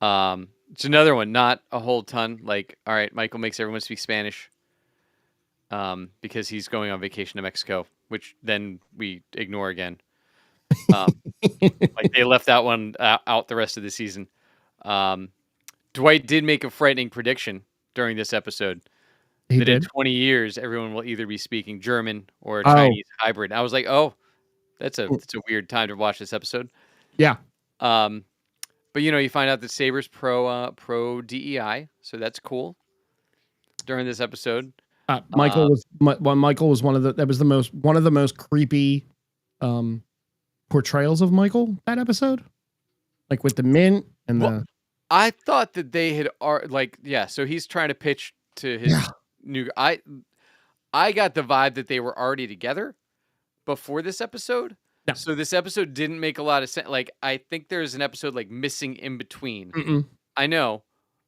awful. It's another one, not a whole ton. Like, all right, Michael makes everyone speak Spanish because he's going on vacation to Mexico, which then we ignore again. Like they left that one out the rest of the season. Dwight did make a frightening prediction during this episode that in 20 years, everyone will either be speaking German or Chinese hybrid. I was like, oh, that's a weird time to watch this episode. Yeah. But you find out that Saber's pro DEI, so that's cool. During this episode, Michael was one of the most creepy portrayals of Michael that episode. like with the mint and Well, the I thought that they had so he's trying to pitch to his yeah. new I got the vibe that they were already together before this episode. No. So this episode didn't make a lot of sense. Like I think there's an episode like missing in between. Mm-mm. I know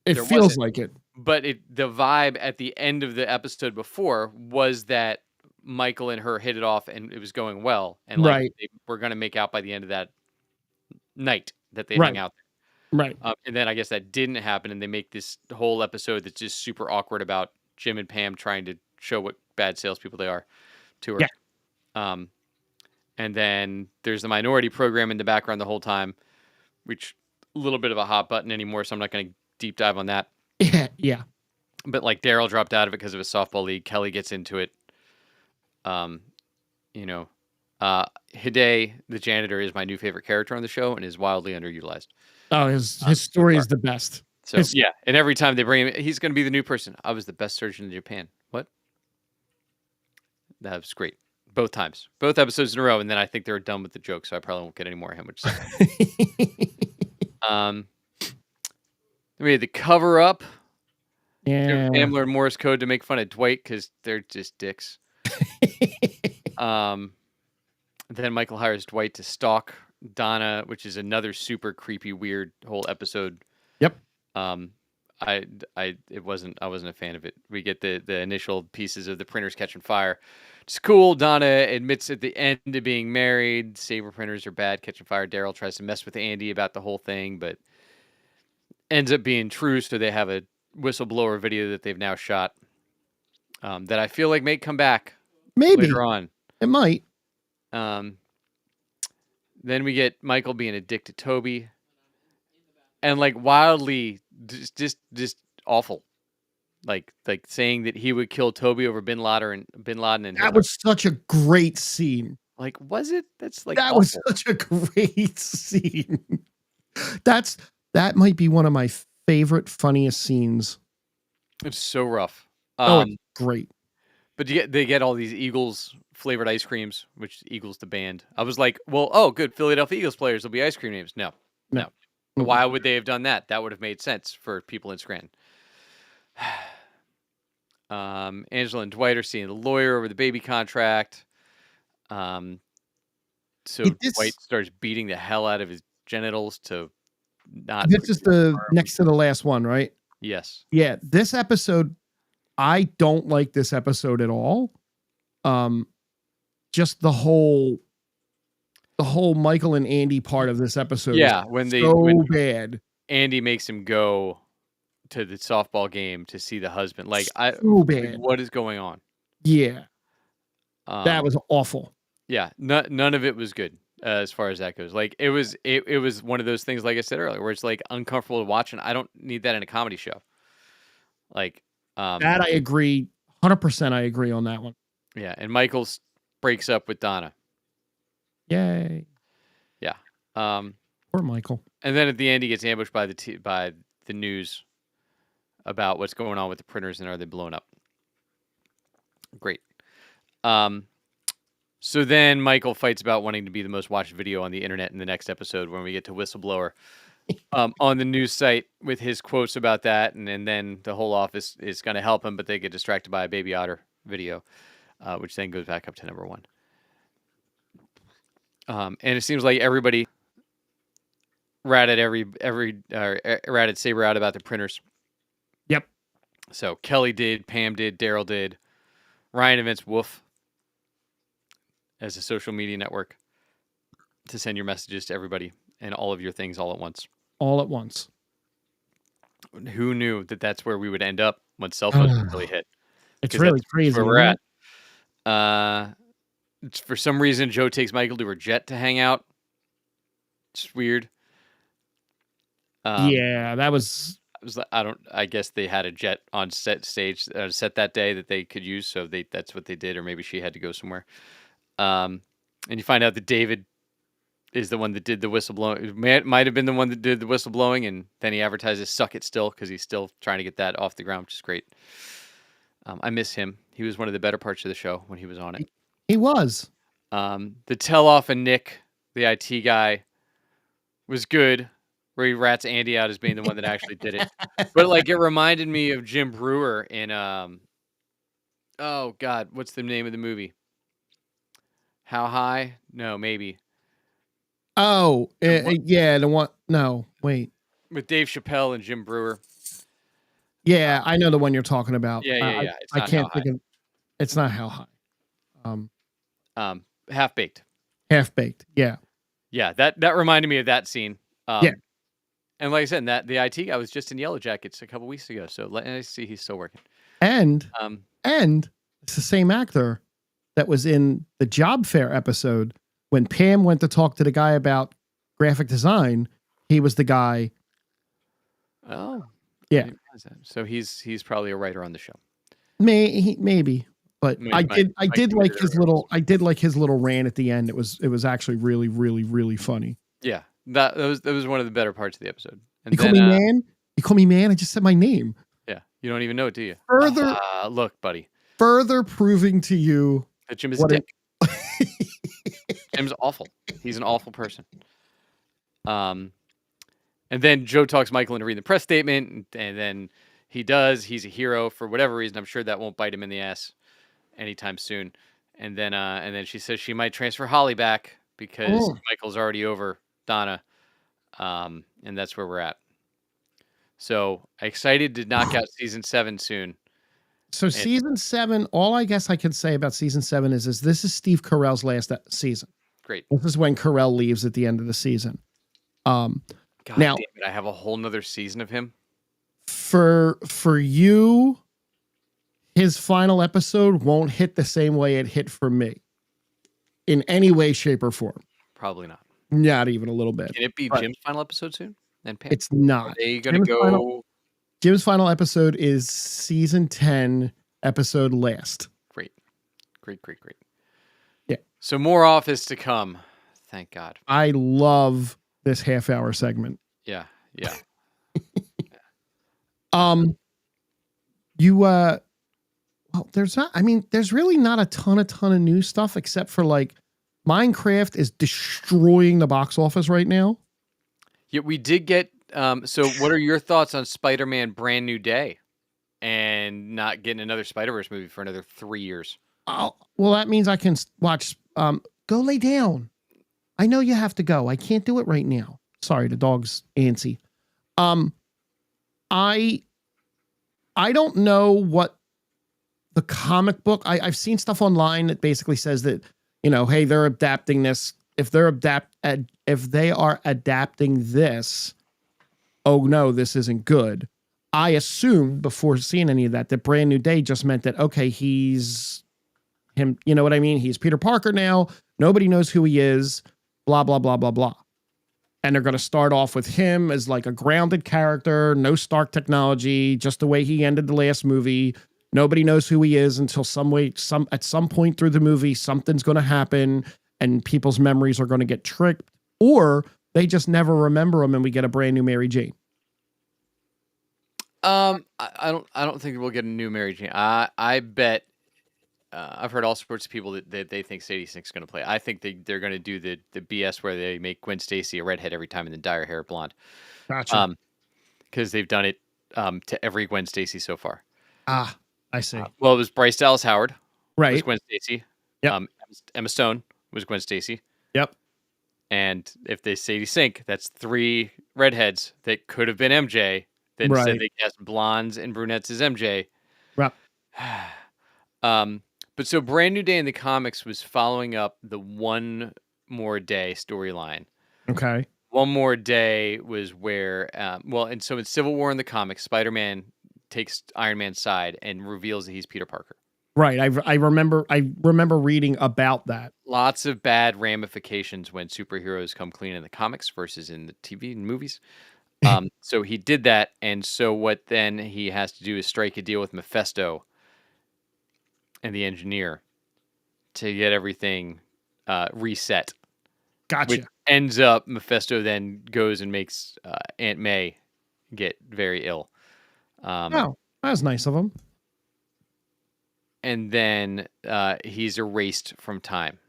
It there feels wasn't, like it. but the vibe at the end of the episode before was that Michael and her hit it off and it was going well, and like Right. they were gonna make out by the end of that night that they hung Right. out. Right. And then I guess that didn't happen, and they make this whole episode that's just super awkward about Jim and Pam trying to show what bad salespeople they are to her. Yeah. Um, and then there's the minority program in the background the whole time, which a little bit of a hot button anymore, so I'm not going to deep dive on that. Yeah. Yeah. But like Daryl dropped out of it because of a softball league. Kelly gets into it. Um, you know, Hide, the janitor, is my new favorite character on the show and is wildly underutilized. Oh, his story is the best. So yeah, and every time they bring him, he's going to be the new person. I was the best surgeon in Japan. What? That was great. Both times, both episodes in a row, and then I think they're done with the joke, so I probably won't get any more of him. Which we had the cover up. Yeah. Pam learned Morse code to make fun of Dwight because they're just dicks. Then Michael hires Dwight to stalk Donna, which is another super creepy, weird whole episode. Yep. I wasn't a fan of it. We get the initial pieces of the printers catching fire. It's cool. Donna admits at the end to being married. Saber printers are bad, catching fire. Daryl tries to mess with Andy about the whole thing, but ends up being true. So they have a whistleblower video that they've now shot that I feel like may come back Maybe later on. it might. Then we get Michael being a dick to Toby, and like wildly just awful, like saying that he would kill Toby over Bin Laden and That Hitler. was such a great scene. Like, was it? That's like that awful. was such a great scene. That might be one of my favorite, funniest scenes. It's so rough. It's great. But they get all these Eagles flavored ice creams, which Eagles the band. I was like, well, good. Philadelphia Eagles players will be ice cream names. No. Mm-hmm. Why would they have done that? That would have made sense for people in Scranton. Angela and Dwight are seeing the lawyer over the baby contract. So Dwight starts beating the hell out of his genitals to not. This is the next to the last one, right? Yes. Yeah. This episode, I don't like this episode at all. Just the whole Michael and Andy part of this episode. Yeah, when bad. Andy makes him go to the softball game to see the husband. Like, bad. Like, what is going on? Yeah, that was awful. Yeah, none of it was good as far as that goes. Like, it was one of those things, like I said earlier, where it's like uncomfortable to watch, and I don't need that in a comedy show. Like, that I agree, 100%. I agree on that one. Yeah, and Michael breaks up with Donna. Yay! Yeah. Poor Michael. And then at the end, he gets ambushed by the news about what's going on with the printers and are they blown up. Great. So then Michael fights about wanting to be the most watched video on the internet in the next episode when we get to Whistleblower on the news site with his quotes about that. And then the whole office is going to help him, but they get distracted by a baby otter video, which then goes back up to number one. And it seems like everybody ratted Saber out about the printers. Yep. So Kelly did, Pam did, Daryl did, Ryan invents Woof as a social media network to send your messages to everybody and all of your things all at once. All at once. Who knew that that's where we would end up when cell phones really hit? It's really crazy. Where we're at. For some reason, Joe takes Michael to her jet to hang out. It's weird. Yeah, that was. I guess they had a jet on set that day that they could use, so that's what they did, or maybe she had to go somewhere. And you find out that David is the one that did the whistleblowing. Might have been the one that did the whistleblowing, and then he advertises "Suck It" still because he's still trying to get that off the ground, which is great. I miss him. He was one of the better parts of the show when he was on it. He was. The tell-off and Nick, the IT guy, was good. where he rats Andy out as being the one that actually did it. But like it reminded me of Jim Brewer in oh God, what's the name of the movie? How High? No, maybe. Oh, The yeah, the one. No, wait. with Dave Chappelle and Jim Brewer. Yeah, I know the one you're talking about. Yeah. It's I not How can't High. think of. It's not How High. Half Baked. Half Baked. Yeah. Yeah, that reminded me of that scene. Yeah. And like I said, that the IT guy was just in Yellow Jackets a couple weeks ago, so let me see he's still working. And Um, it's the same actor that was in the Job Fair episode when Pam went to talk to the guy about graphic design. He was the guy. oh, Yeah. I didn't realize that. So he's probably a writer on the show. Maybe, but I did like computer his little rant at the end. It was actually really funny. Yeah, that was one of the better parts of the episode. And You call then, me man? You call me man? I just said my name. yeah, you don't even know it, do you? Further Look, buddy, proving to you that Jim is a dick. Jim's awful. He's an awful person. And then Joe talks Michael into reading the press statement, and then he does. He's a hero for whatever reason. I'm sure that won't bite him in the ass anytime soon. And then she says she might transfer Holly back because Michael's already over Donna, and that's where we're at. So excited to knock out season 7 soon. So season 7, all I guess I can say about season 7 is this is Steve Carell's last season. Great. This is when Carell leaves at the end of the season. God now, damn it, I have a whole nother season of him. For you, his final episode won't hit the same way it hit for me. In any way, shape, or form. Probably not. Not even a little bit. Can it be Jim's final episode soon? And Pam? It's not. Are they going to go? Jim's final episode is season 10, episode last. Great. Yeah. So more Office to come. Thank God. I love this half-hour segment. Yeah. Well, there's really not a ton of new stuff except for like Minecraft is destroying the box office right now. Yeah, we did get so what are your thoughts on Spider-Man Brand New Day and not getting another Spider-Verse movie for another 3 years? Well, that means I can watch go lay down. I know you have to go. I can't do it right now. Sorry, the dog's antsy. I don't know what the comic book. I've seen stuff online that basically says that, hey, they're adapting this. If they are adapting this, oh no, this isn't good. I assumed before seeing any of that Brand New Day just meant that, okay, he's him. You know what I mean? He's Peter Parker now. Nobody knows who he is. Blah, blah, blah, blah, blah. And they're going to start off with him as like a grounded character, no Stark technology, just the way he ended the last movie. Nobody knows who he is until at some point through the movie, something's going to happen and people's memories are going to get tricked, or they just never remember him and we get a brand new Mary Jane. I don't think we'll get a new Mary Jane. I bet I've heard all sorts of people that they think Sadie Sink's going to play. I think they're going to do the BS where they make Gwen Stacy a redhead every time and then dye her hair blonde. Gotcha. Because they've done it to every Gwen Stacy so far. I see. Well, it was Bryce Dallas Howard. Right. Was Gwen Stacy. Yep. Emma Stone was Gwen Stacy. Yep. And if they Sadie Sink, that's 3 redheads that could have been MJ. Then said they cast blondes and brunettes as MJ. Right. But so Brand New Day in the comics was following up the One More Day storyline. Okay. One More Day was where, and so in Civil War in the comics, Spider-Man takes Iron Man's side and reveals that he's Peter Parker. Right. I remember reading about that. Lots of bad ramifications when superheroes come clean in the comics versus in the TV and movies. So he did that, and so what then he has to do is strike a deal with Mephisto and the Engineer to get everything reset. Gotcha. Which ends up Mephisto then goes and makes Aunt May get very ill. That was nice of him. And then he's erased from time.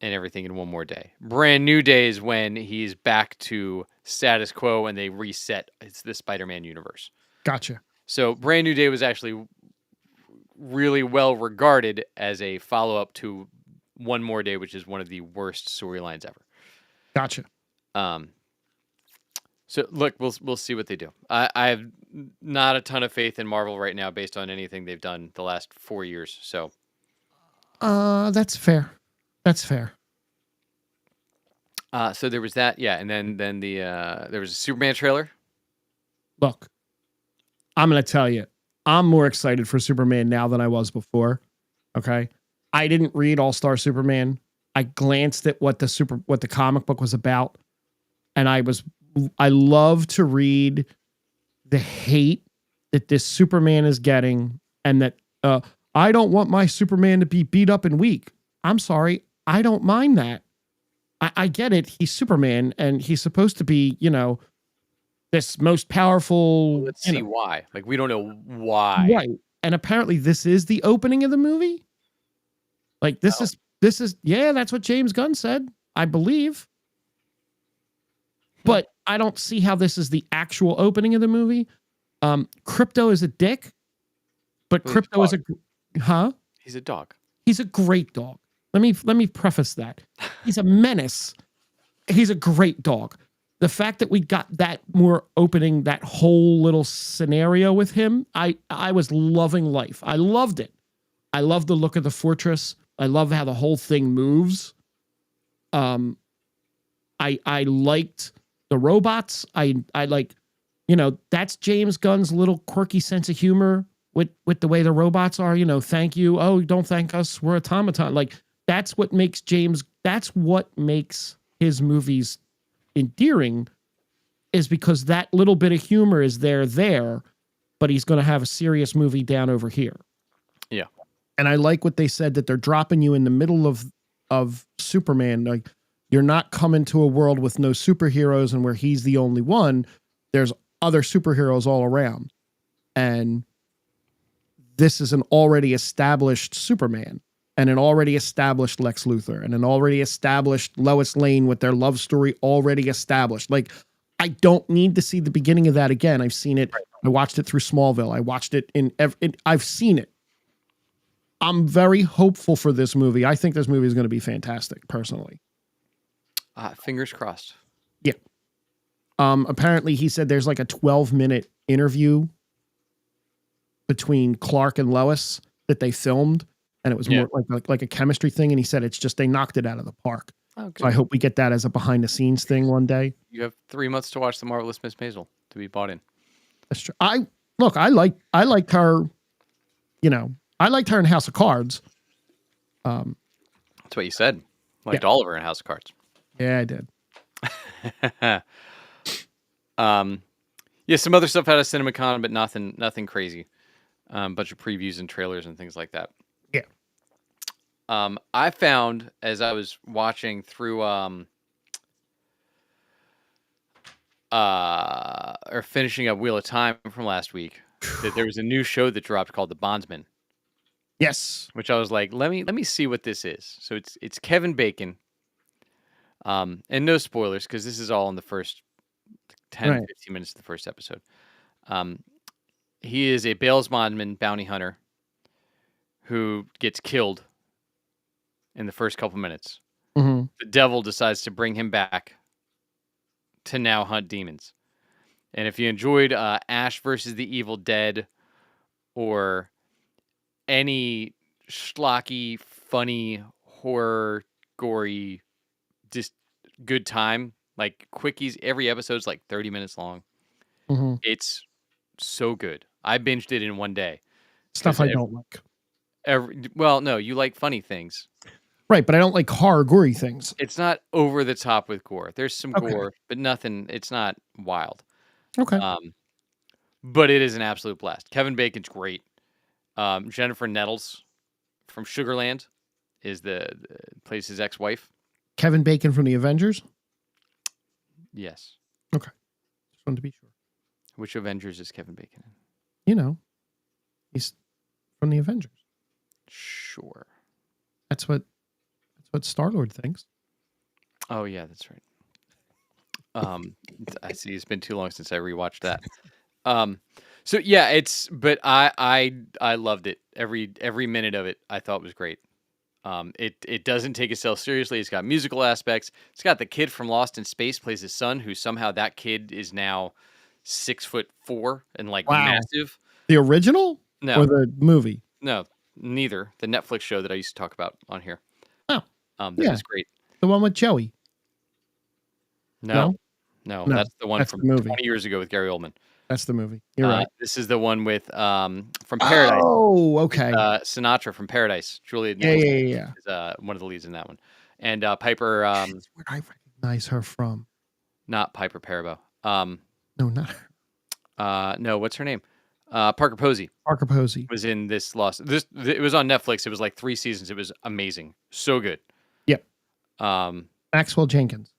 and everything in one more day. Brand New Day is when he's back to status quo and they reset. It's the Spider-Man universe. Gotcha. So Brand New Day was actually really well regarded as a follow-up to One More Day, which is one of the worst storylines ever. Gotcha. So look, we'll see what they do. I have not a ton of faith in Marvel right now based on anything they've done the last 4 years. So that's fair. That's fair. So there was that, yeah, and then the there was a Superman trailer. Look, I'm going to tell you, I'm more excited for Superman now than I was before. Okay. I didn't read All-Star Superman. I glanced at what the comic book was about. And I love to read the hate that this Superman is getting. And that, I don't want my Superman to be beat up and weak. I'm sorry. I don't mind that. I get it. He's Superman and he's supposed to be, this most powerful. Well, let's see why. Like, we don't know why. Right. And apparently this is the opening of the movie. Like this is yeah, that's what James Gunn said, I believe. But I don't see how this is the actual opening of the movie. Crypto is a dick, but Crypto is He's a dog. He's a great dog. Let me preface that. He's a menace. He's a great dog. The fact that we got that more opening, that whole little scenario with him, I was loving life. I loved it. I love the look of the fortress. I love how the whole thing moves. I liked the robots. I like, that's James Gunn's little quirky sense of humor with the way the robots are, thank you. Oh, don't thank us. We're automaton. Like that's what makes his movies endearing, is because that little bit of humor is there, but he's going to have a serious movie down over here. Yeah. And I like what they said, that they're dropping you in the middle of Superman. Like, you're not coming to a world with no superheroes and where he's the only one. There's other superheroes all around. And this is an already established Superman and an already established Lex Luthor and an already established Lois Lane with their love story already established. Like, I don't need to see the beginning of that again. I've seen it. I watched it through Smallville. I watched it I've seen it. I'm very hopeful for this movie. I think this movie is going to be fantastic, personally. Fingers crossed. Yeah. Apparently he said there's like a 12-minute interview between Clark and Lois that they filmed, and it was more like a chemistry thing. And he said it's just, they knocked it out of the park. Oh, good. So I hope we get that as a behind the scenes thing one day. You have 3 months to watch The Marvelous Miss Maisel to be bought in. That's true. I liked her, I liked her in House of Cards. That's what you said. Liked all of her in House of Cards. Yeah, I did. Yeah, some other stuff out of CinemaCon, but nothing crazy. Bunch of previews and trailers and things like that. Yeah. I found, as I was watching through or finishing up Wheel of Time from last week, that there was a new show that dropped called The Bondsman. Yes. Which I was like, let me see what this is. So it's Kevin Bacon. And no spoilers, because this is all in the first 10, 15 minutes of the first episode. He is a bail bondsman bounty hunter who gets killed in the first couple minutes. Mm-hmm. The devil decides to bring him back to now hunt demons. And if you enjoyed Ash versus the Evil Dead or any schlocky, funny, horror, gory, just good time, like quickies, every episode's like 30 minutes long. Mm-hmm. It's so good. I binged it in one day. Stuff I don't like. Well, no, you like funny things. Right, but I don't like horror, gory things. It's not over the top with gore. There's some gore, but nothing. It's not wild. Okay. But it is an absolute blast. Kevin Bacon's great. Jennifer Nettles from Sugarland is plays his ex-wife. Kevin Bacon from the Avengers? Yes. Okay. Just wanted to be sure. Which Avengers is Kevin Bacon in? He's from the Avengers. Sure. That's what what Star-Lord thinks. Oh yeah, that's right. I see. It's been too long since I rewatched that. So yeah, but I loved it. Every minute of it I thought was great. It doesn't take itself seriously. It's got musical aspects. It's got the kid from Lost in Space plays his son, who somehow that kid is now 6'4" and like Wow. massive. The original No, or the movie? no, neither. The Netflix show that I used to talk about on here. Oh, That yeah. was great. The one with Joey. No, No, that's the one that's from the movie. 20 years ago with Gary Oldman. That's the movie. You're right. This is the one with from Paradise. Oh, okay. Sinatra from Paradise. Julia Yeah, Nichols yeah. is one of the leads in that one. And Piper, That's where I recognize her from. not Piper Perabo. No, not her. No, what's her name? Parker Posey Parker Posey. was in this Lost. It was on Netflix. It was like 3 seasons. It was amazing. So good. Yep. Um, Maxwell Jenkins.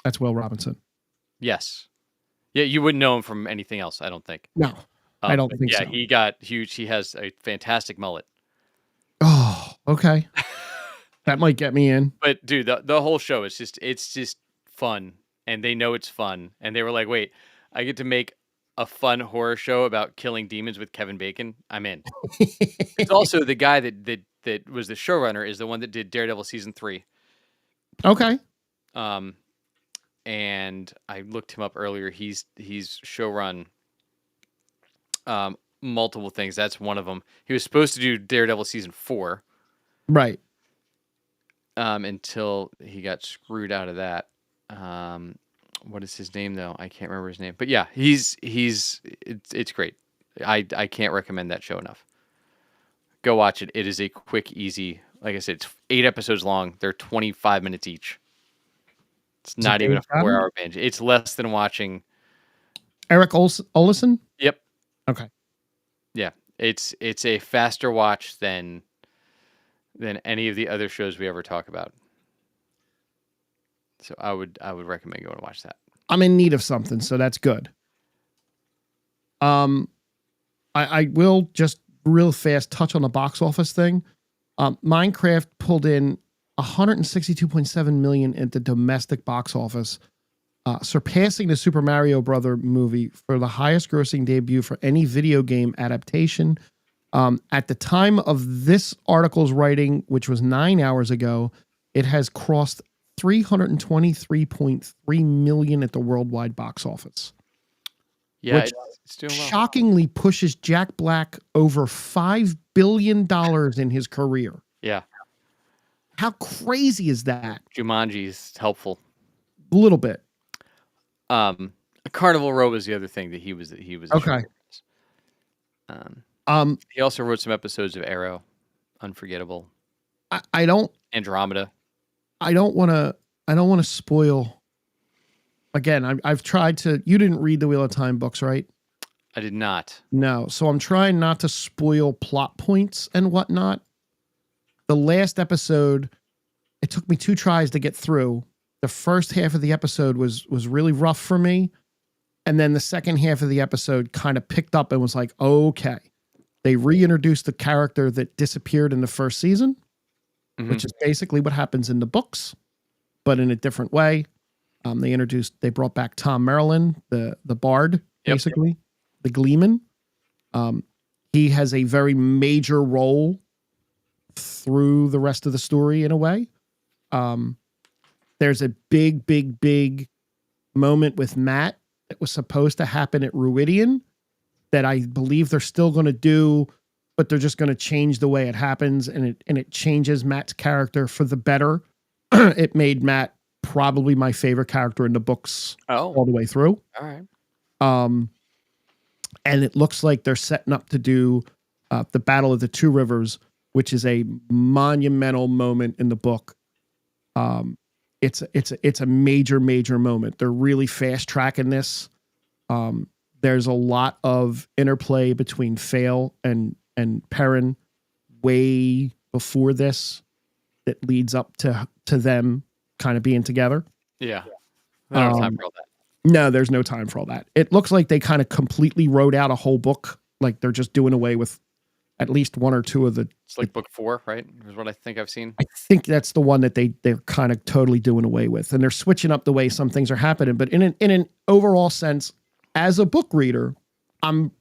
That's Will Robinson. yes. Yeah, you wouldn't know him from anything else, I don't think. No, I don't think so. Yeah, he got huge. He has a fantastic mullet. Oh, okay. That might get me in. But dude, the whole show is just fun, and they know it's fun, and they were like, "Wait, I get to make a fun horror show about killing demons with Kevin Bacon. I'm in." It's also the guy that was the showrunner is the one that did Daredevil season 3. Okay. And I looked him up earlier. He's showrun multiple things. That's one of them. He was supposed to do Daredevil season 4. Right. Until he got screwed out of that. What is his name though? I can't remember his name. But yeah, it's great. I can't recommend that show enough. Go watch it. It is a quick, easy. Like I said, it's 8 episodes long. They're 25 minutes each. It's not even a 4-hour binge. It's less than watching Eric Olson? Yep. Okay. Yeah. It's a faster watch than any of the other shows we ever talk about. So I would recommend going to watch that. I'm in need of something, so that's good. I will just real fast touch on the box office thing. Minecraft pulled in 162.7 million at the domestic box office, surpassing the Super Mario Brother movie for the highest grossing debut for any video game adaptation. At the time of this article's writing, which was 9 hours ago, it has crossed 323.3 million at the worldwide box office. Yeah, which it's doing well. Shockingly pushes Jack Black over $5 billion in his career. Yeah. How crazy is that? Jumanji is helpful. A little bit. Carnival Row was the other thing that he was Okay. He also wrote some episodes of Arrow, Unforgettable, I don't Andromeda. I don't want to spoil. Again, I've tried to. You didn't read the Wheel of Time books, right? I did not. No, so I'm trying not to spoil plot points and whatnot. The last episode, it took me 2 tries to get through. The first half of the episode was really rough for me, and then the second half of the episode kind of picked up and was like, okay, they reintroduced the character that disappeared in the first season, which is basically what happens in the books, but in a different way. They brought back Tom Merrilin, the bard, basically, the Gleeman. He has a very major role through the rest of the story in a way. There's a big moment with Matt that was supposed to happen at Ruidian that I believe they're still going to do, but they're just going to change the way it happens, and it changes Matt's character for the better. It made Matt probably my favorite character in the books all the way through. All right. And it looks like they're setting up to do the Battle of the Two Rivers, which is a monumental moment in the book. It's a major moment. They're really fast tracking this. There's a lot of interplay between Fail and Perrin way before this that leads up to them kind of being together. Yeah. I don't have time for all that. No, there's no time for all that. It looks like they kind of completely wrote out a whole book. Like they're just doing away with at least one or two of the. It's like book 4, right? Is what I think I've seen. I think that's the one that they're kind of totally doing away with, and they're switching up the way some things are happening. But in an overall sense, as a book reader, I'm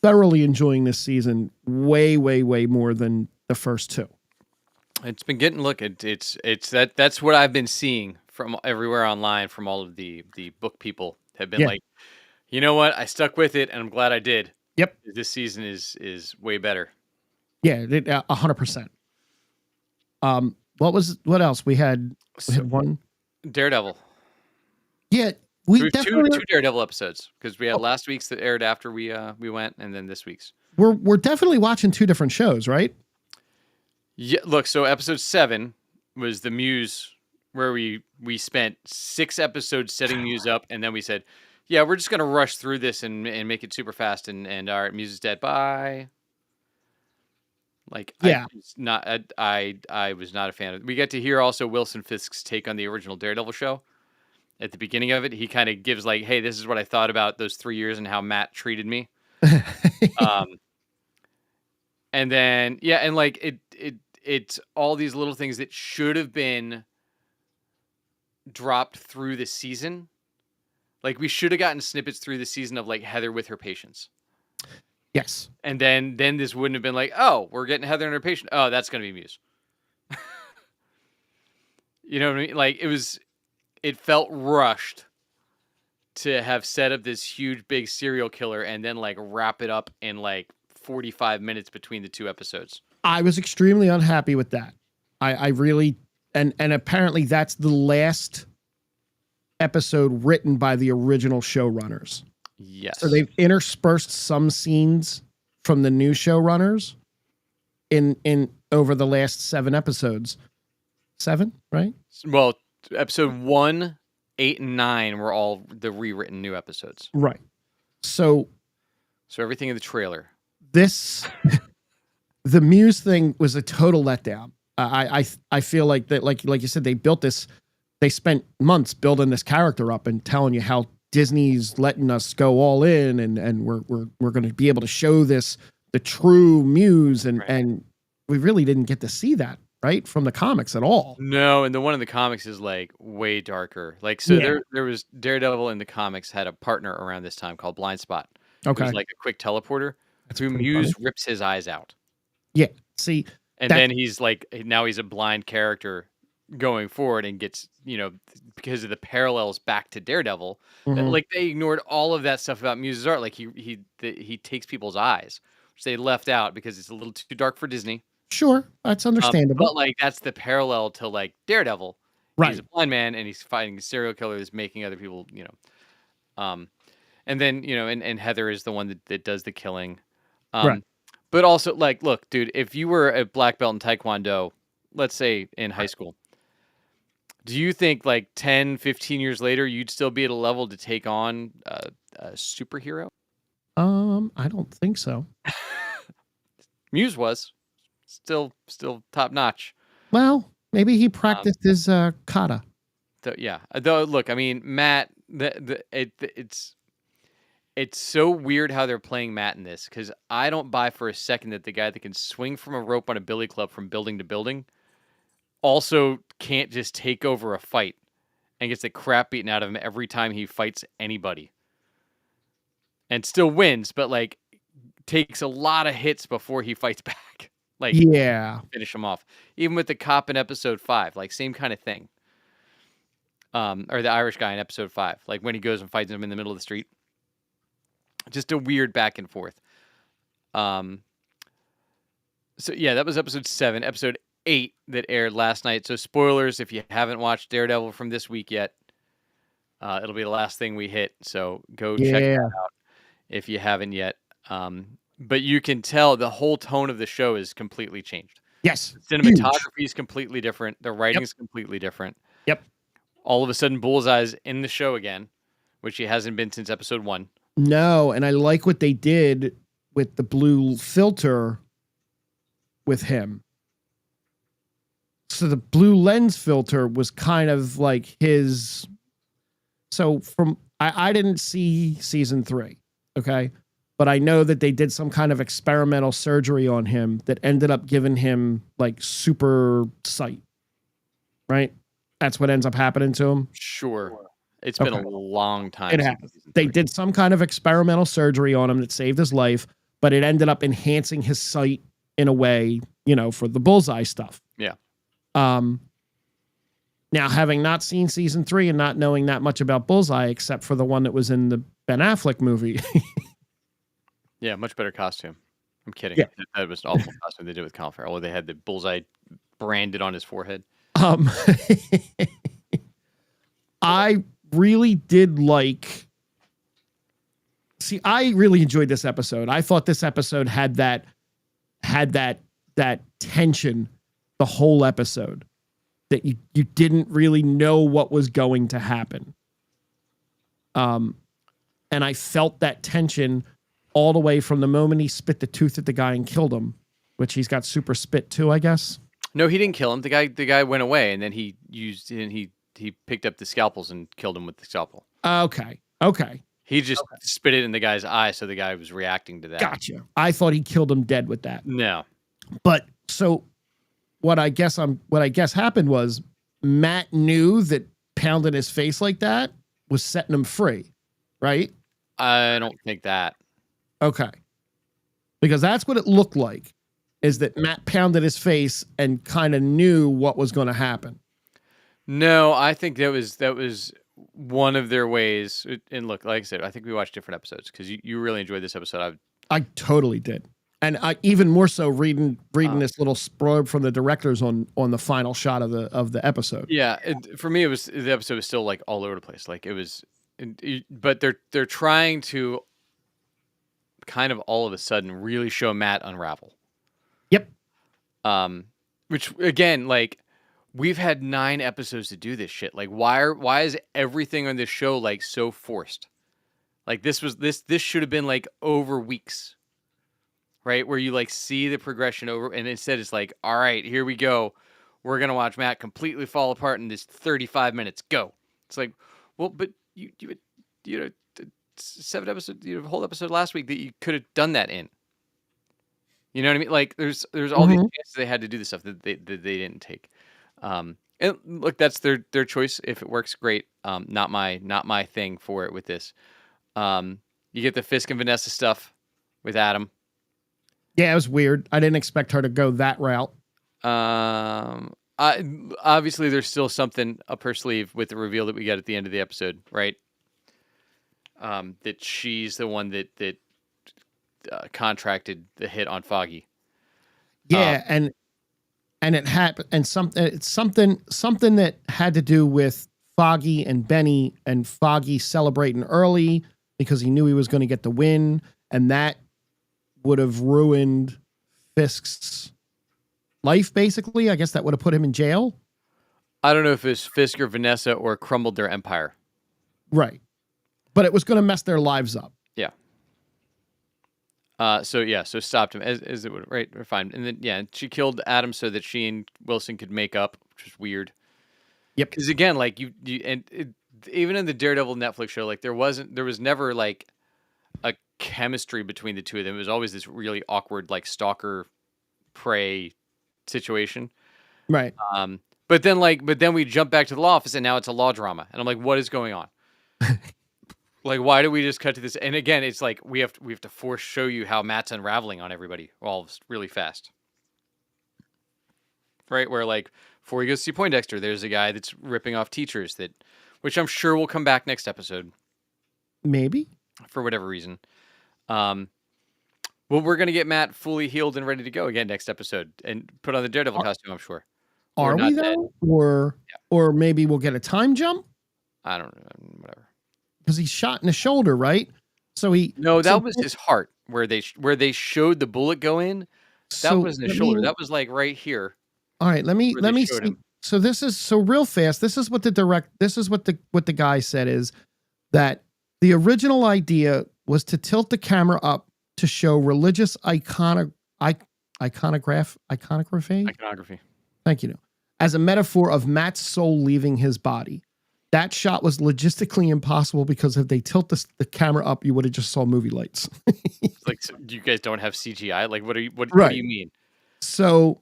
thoroughly enjoying this season way more than the first 2. It's been getting that's what I've been seeing from everywhere online from all of the book people have been like, you know what? I stuck with it and I'm glad I did. Yep. This season is way better. Yeah, 100%. What else? We had one Daredevil. Yeah, we two Daredevil episodes because we had last week's that aired after we went, and then this week's. We're definitely watching 2 different shows, right? Yeah, look, so episode 7 was the Muse, where we spent 6 episodes setting Muse up, and then we said, yeah, we're just gonna rush through this and make it super fast, and all right, Muse is dead. Bye. Like, yeah, I was not a fan of it. We get to hear also Wilson Fisk's take on the original Daredevil show. At the beginning of it, he kind of gives like, hey, this is what I thought about those 3 years and how Matt treated me. And then, yeah, and like it's all these little things that should have been dropped through the season. Like, we should have gotten snippets through the season of like Heather with her patients. Yes. And then this wouldn't have been like, oh, we're getting Heather and her patient. Oh, that's going to be Muse. You know what I mean? Like, it felt rushed to have set up this huge, big serial killer and then like wrap it up in like 45 minutes between the 2 episodes. I was extremely unhappy with that. I really, and apparently that's the last episode written by the original showrunners. Yes. So they've interspersed some scenes from the new showrunners in over the last 7 episodes. 7, right? Well, episode 1, 8, and 9 were all the rewritten new episodes. Right. So everything in the trailer. The Muse thing was a total letdown. I feel like that, like you said, they built this. They spent months building this character up and telling you how Disney's letting us go all in, and we're going to be able to show the true Muse, and we really didn't get to see that, right, from the comics at all. No, and the one in the comics is like way darker. Like, so there was Daredevil in the comics had a partner around this time called Blind Spot. Okay. It was like a quick teleporter. Who Muse rips his eyes out. Yeah. See, and then he's like, now he's a blind character going forward and gets, because of the parallels back to Daredevil, like they ignored all of that stuff about Muse's art. Like he takes people's eyes, which they left out because it's a little too dark for Disney. Sure, that's understandable. But like that's the parallel to like Daredevil. Right. He's a blind man and he's fighting serial killers, making other people, and then and Heather is the one that does the killing. Right. But also, like, look, dude, if you were a black belt in Taekwondo, let's say in high school, do you think like 10, 15 years later, you'd still be at a level to take on a superhero? I don't think so. Muse was still top notch. Well, maybe he practiced his kata. Yeah. Though, look, I mean, Matt, it's so weird how they're playing Matt in this, because I don't buy for a second that the guy that can swing from a rope on a billy club from building to building also can't just take over a fight and gets the crap beaten out of him every time he fights anybody. And still wins, but like takes a lot of hits before he fights back. Like, finish him off. Even with the cop in episode 5, like same kind of thing. Or the Irish guy in episode 5, like when he goes and fights him in the middle of the street. Just a weird back and forth. So yeah, that was episode 7. Episode 8 that aired last night. So spoilers if you haven't watched Daredevil from this week yet. It'll be the last thing we hit. So go check that out if you haven't yet. But you can tell the whole tone of the show is completely changed. Yes. The cinematography is completely different. The writing is completely different. Yep. All of a sudden, Bullseye's in the show again, which he hasn't been since episode 1. No, and I like what they did with the blue filter with him. So the blue lens filter was kind of like his. So I didn't see season 3, okay, but I know that they did some kind of experimental surgery on him that ended up giving him like super sight. Right? That's what ends up happening to him. Sure. It's been a long time. It happened. They did some kind of experimental surgery on him that saved his life, but it ended up enhancing his sight in a way, for the bullseye stuff. Yeah. Now, having not seen season 3 and not knowing that much about Bullseye, except for the one that was in the Ben Affleck movie. Yeah, much better costume. I'm kidding. Yeah. That was an awful costume they did with Colin Farrell. They had the bullseye branded on his forehead. I really did like... See, I really enjoyed this episode. I thought this episode had that tension the whole episode. That you didn't really know what was going to happen. And I felt that tension all the way from the moment he spit the tooth at the guy and killed him, which he's got super spit too, I guess. No, he didn't kill him. The guy went away, and then he picked up the scalpels and killed him with the scalpel. Okay. He just spit it in the guy's eye, so the guy was reacting to that. Gotcha. I thought he killed him dead with that. No. But so what I guess happened was Matt knew that pounding his face like that was setting him free, right? I don't think that. Okay. Because that's what it looked like, is that Matt pounded his face and kind of knew what was going to happen. No, I think that was one of their ways. And look, like I said, I think we watched different episodes because you really enjoyed this episode. I totally did. And I even more so reading this little blurb from the directors on the final shot of the episode. Yeah, for me, the episode was still like all over the place. Like it was, but they're trying to kind of all of a sudden really show Matt unravel. Yep. Which again, like we've had 9 episodes to do this shit. Like why is everything on this show like so forced? Like this should have been like over weeks. Right, where you like see the progression over, and instead it's like, all right, here we go. We're gonna watch Matt completely fall apart in this 35 minutes. Go. It's like, well, but you had 7 episodes, you had a whole episode last week that you could have done that in. You know what I mean? Like there's all these chances they had to do the stuff that they didn't take. And look, that's their choice. If it works, great. Not my thing for it with this. You get the Fisk and Vanessa stuff with Adam. Yeah, it was weird. I didn't expect her to go that route. Obviously, there's still something up her sleeve with the reveal that we got at the end of the episode, right? That she's the one that contracted the hit on Foggy. Yeah, and it happened, and something that had to do with Foggy and Benny, and Foggy celebrating early because he knew he was going to get the win, and that would have ruined Fisk's life, basically. I guess that would have put him in jail. I don't know if it's Fisk or Vanessa or crumbled their empire. Right. But it was going to mess their lives up. Yeah. So stopped him as it would, right? Fine. And then, she killed Adam so that she and Wilson could make up, which is weird. Yep. Because again, like even in the Daredevil Netflix show, like there was never like a chemistry between the two of them. It was always this really awkward, like stalker prey situation. Right. But then we jump back to the law office and now it's a law drama. And I'm like, what is going on? Like, why do we just cut to this? And again, it's like, we have to show you how Matt's unraveling on everybody all really fast. Right. Where like, before he goes to see Poindexter, there's a guy that's ripping off teachers which I'm sure will come back next episode. Maybe. For whatever reason. Well, we're going to get Matt fully healed and ready to go again next episode and put on the Daredevil costume, I'm sure. Are we though? Or maybe we'll get a time jump? I don't know. Whatever. Because he's shot in the shoulder, right? That was his heart where they showed the bullet go in. That wasn't his shoulder. That was like right here. All right, let me see. Him. So this is real fast. This is what the guy said is that the original idea was to tilt the camera up to show religious iconography. Thank you. As a metaphor of Matt's soul leaving his body. That shot was logistically impossible because if they tilt the camera up, you would have just saw movie lights. It's like, so you guys don't have CGI? Like, what are you? What do Right. you mean? So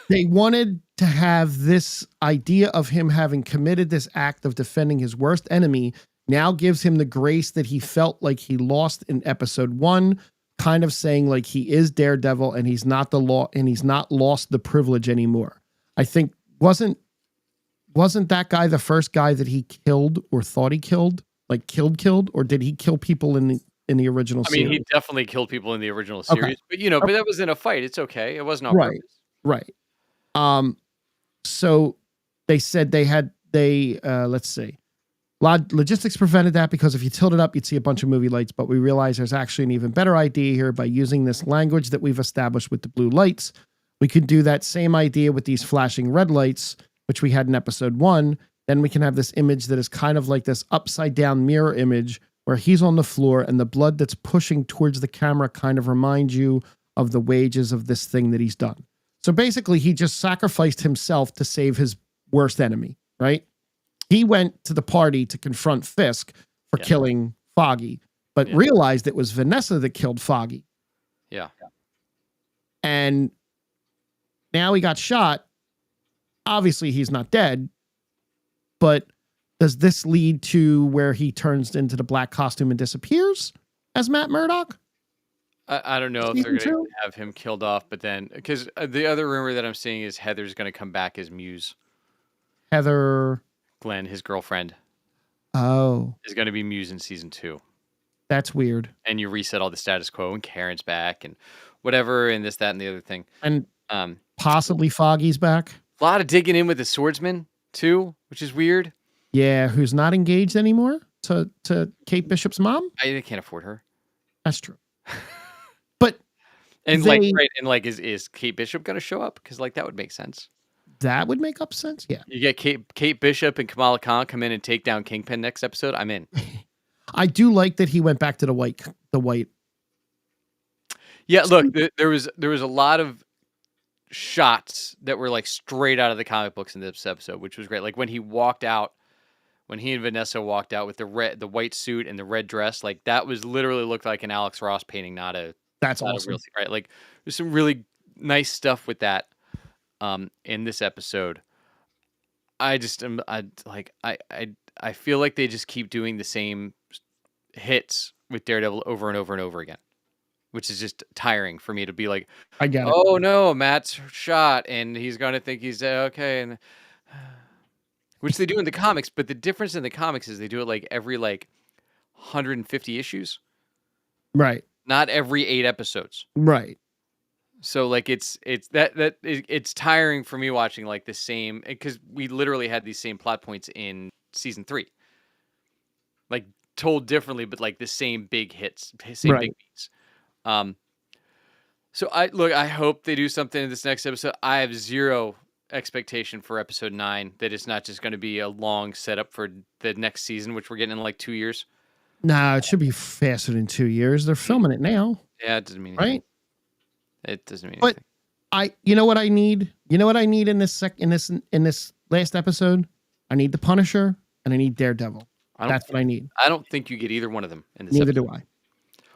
they wanted to have this idea of him having committed this act of defending his worst enemy now gives him the grace that he felt like he lost in episode 1, kind of saying like he is Daredevil and he's not the law and he's not lost the privilege anymore. I think wasn't that guy the first guy that he killed or thought he killed? Like killed, or did he kill people in the original I mean, series? he definitely killed people in the original Okay. series, but you know, but that was in a fight. It's okay. It wasn't on Right. purpose. Right. So they said let's see. Logistics prevented that because if you tilted up, you'd see a bunch of movie lights, but we realize there's actually an even better idea here by using this language that we've established with the blue lights. We could do that same idea with these flashing red lights, which we had in episode 1. Then we can have this image that is kind of like this upside down mirror image where he's on the floor and the blood that's pushing towards the camera kind of reminds you of the wages of this thing that he's done. So basically, he just sacrificed himself to save his worst enemy, right? He went to the party to confront Fisk for killing Foggy, but realized it was Vanessa that killed Foggy. Yeah. And now he got shot. Obviously, he's not dead, but does this lead to where he turns into the black costume and disappears as Matt Murdock? I don't know if they're going to have him killed off, but then because the other rumor that I'm seeing is Heather's going to come back as Muse. Heather Glenn, his girlfriend. Oh. Is going to be Muse in season 2. That's weird. And you reset all the status quo and Karen's back and whatever and this, that, and the other thing. And possibly Foggy's back. A lot of digging in with the swordsman too, which is weird. Yeah, who's not engaged anymore to Kate Bishop's mom? I can't afford her. That's true. But and is Kate Bishop going to show up? Because like that would make sense. That would make up sense. Yeah. You get Kate Bishop and Kamala Khan come in and take down Kingpin next episode. I'm in. I do like that he went back to the white. Yeah, look, there was a lot of shots that were like straight out of the comic books in this episode, which was great. Like when he and Vanessa walked out with the white suit and the red dress, like that was literally looked like an Alex Ross painting, That's awesome. Real, right? Like there's some really nice stuff with that in this episode. I feel like they just keep doing the same hits with Daredevil over and over and over again, which is just tiring for me to be like, I get it. Oh no, Matt's shot and he's going to think he's okay. And which they do in the comics. But the difference in the comics is they do it like every 150 issues. Right. Not every 8 episodes. Right. So like it's tiring for me watching like the same, because we literally had these same plot points in season 3, like told differently, but like the same big hits, same big beats. So I hope they do something in this next episode. I have zero expectation for episode 9 that it's not just going to be a long setup for the next season, which we're getting in like 2 years. Nah, it should be faster than 2 years. They're filming it now. Yeah, it doesn't mean anything. Right. It doesn't mean anything. You know what I need? You know what I need in this last episode? I need the Punisher and I need Daredevil. That's what I need. I don't think you get either one of them in this Neither episode. do I.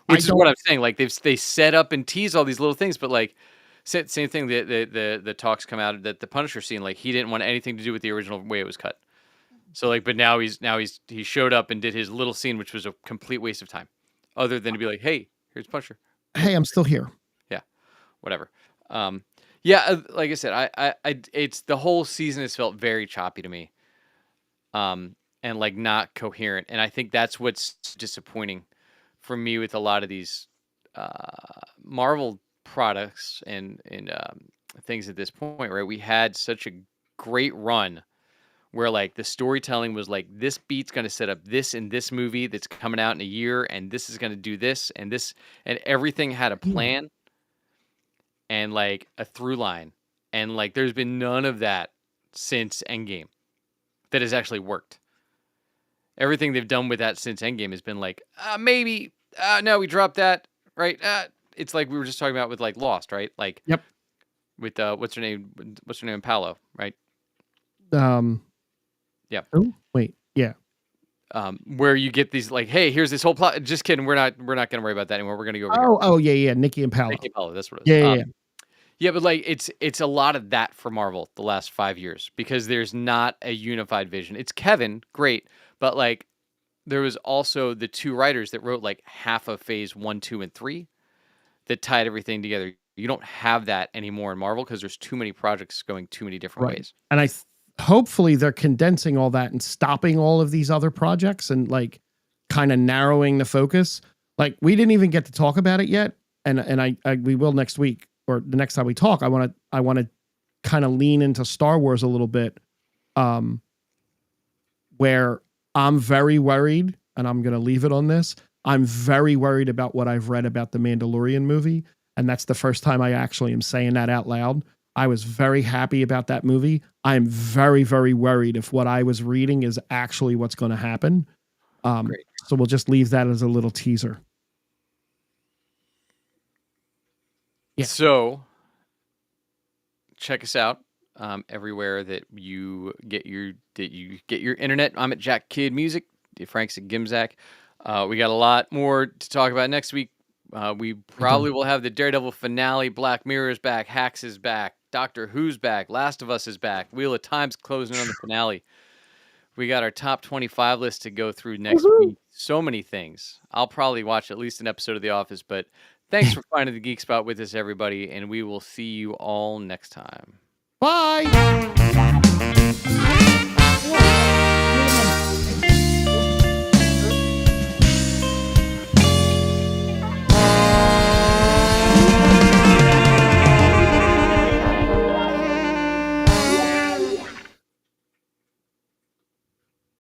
Which is what I'm saying. Like they set up and tease all these little things, but like same thing. The talks come out that the Punisher scene, like he didn't want anything to do with the original way it was cut. So like, but now he showed up and did his little scene, which was a complete waste of time, other than to be like, hey, here's Punisher. Hey, I'm still here. Yeah, whatever. Yeah, like I said, it's the whole season has felt very choppy to me, and like not coherent, and I think that's what's disappointing for me with a lot of these Marvel products and things at this point, right? We had such a great run where like the storytelling was like, this beat's going to set up this in this movie that's coming out in a year, and this is going to do this, and everything had a plan and like a through line. And like there's been none of that since Endgame that has actually worked. Everything they've done with that since Endgame has been like, maybe, no, we dropped that, right? It's like we were just talking about with like Lost, right? Like, yep. With what's her name Paolo, right? Yeah. Oh, wait, yeah. where you get these like, hey, here's this whole plot. Just kidding. We're not gonna worry about that anymore. We're gonna go over here. Oh, yeah. Nikki and Paolo. Nikki Paulo, that's what it is. Yeah. Yeah, but like it's a lot of that for Marvel the last 5 years because there's not a unified vision. It's Kevin, great, but like there was also the 2 writers that wrote like half of phase 1, 2, and 3 that tied everything together. You don't have that anymore in Marvel because there's too many projects going too many different ways. And hopefully they're condensing all that and stopping all of these other projects and like kind of narrowing the focus. Like we didn't even get to talk about it yet, and we will next week or the next time we talk. I want to kind of lean into Star Wars a little bit, where I'm very worried, and I'm going to leave it on this. I'm very worried about what I've read about the Mandalorian movie, and that's the first time I actually am saying that out loud. I was very happy about that movie. I'm very, very worried if what I was reading is actually what's going to happen. So we'll just leave that as a little teaser. Yeah. So check us out everywhere that you get your internet. I'm at Jack Kid Music. Frank's at Gimzak. We got a lot more to talk about next week. We probably will have the Daredevil finale. Black Mirror is back. Hacks is back. Doctor Who's back. Last of Us is back. Wheel of Time's closing on the finale. We got our top 25 list to go through next week. So many things. I'll probably watch at least an episode of The Office, but thanks for finding the Geek Spot with us, everybody, and we will see you all next time. Bye.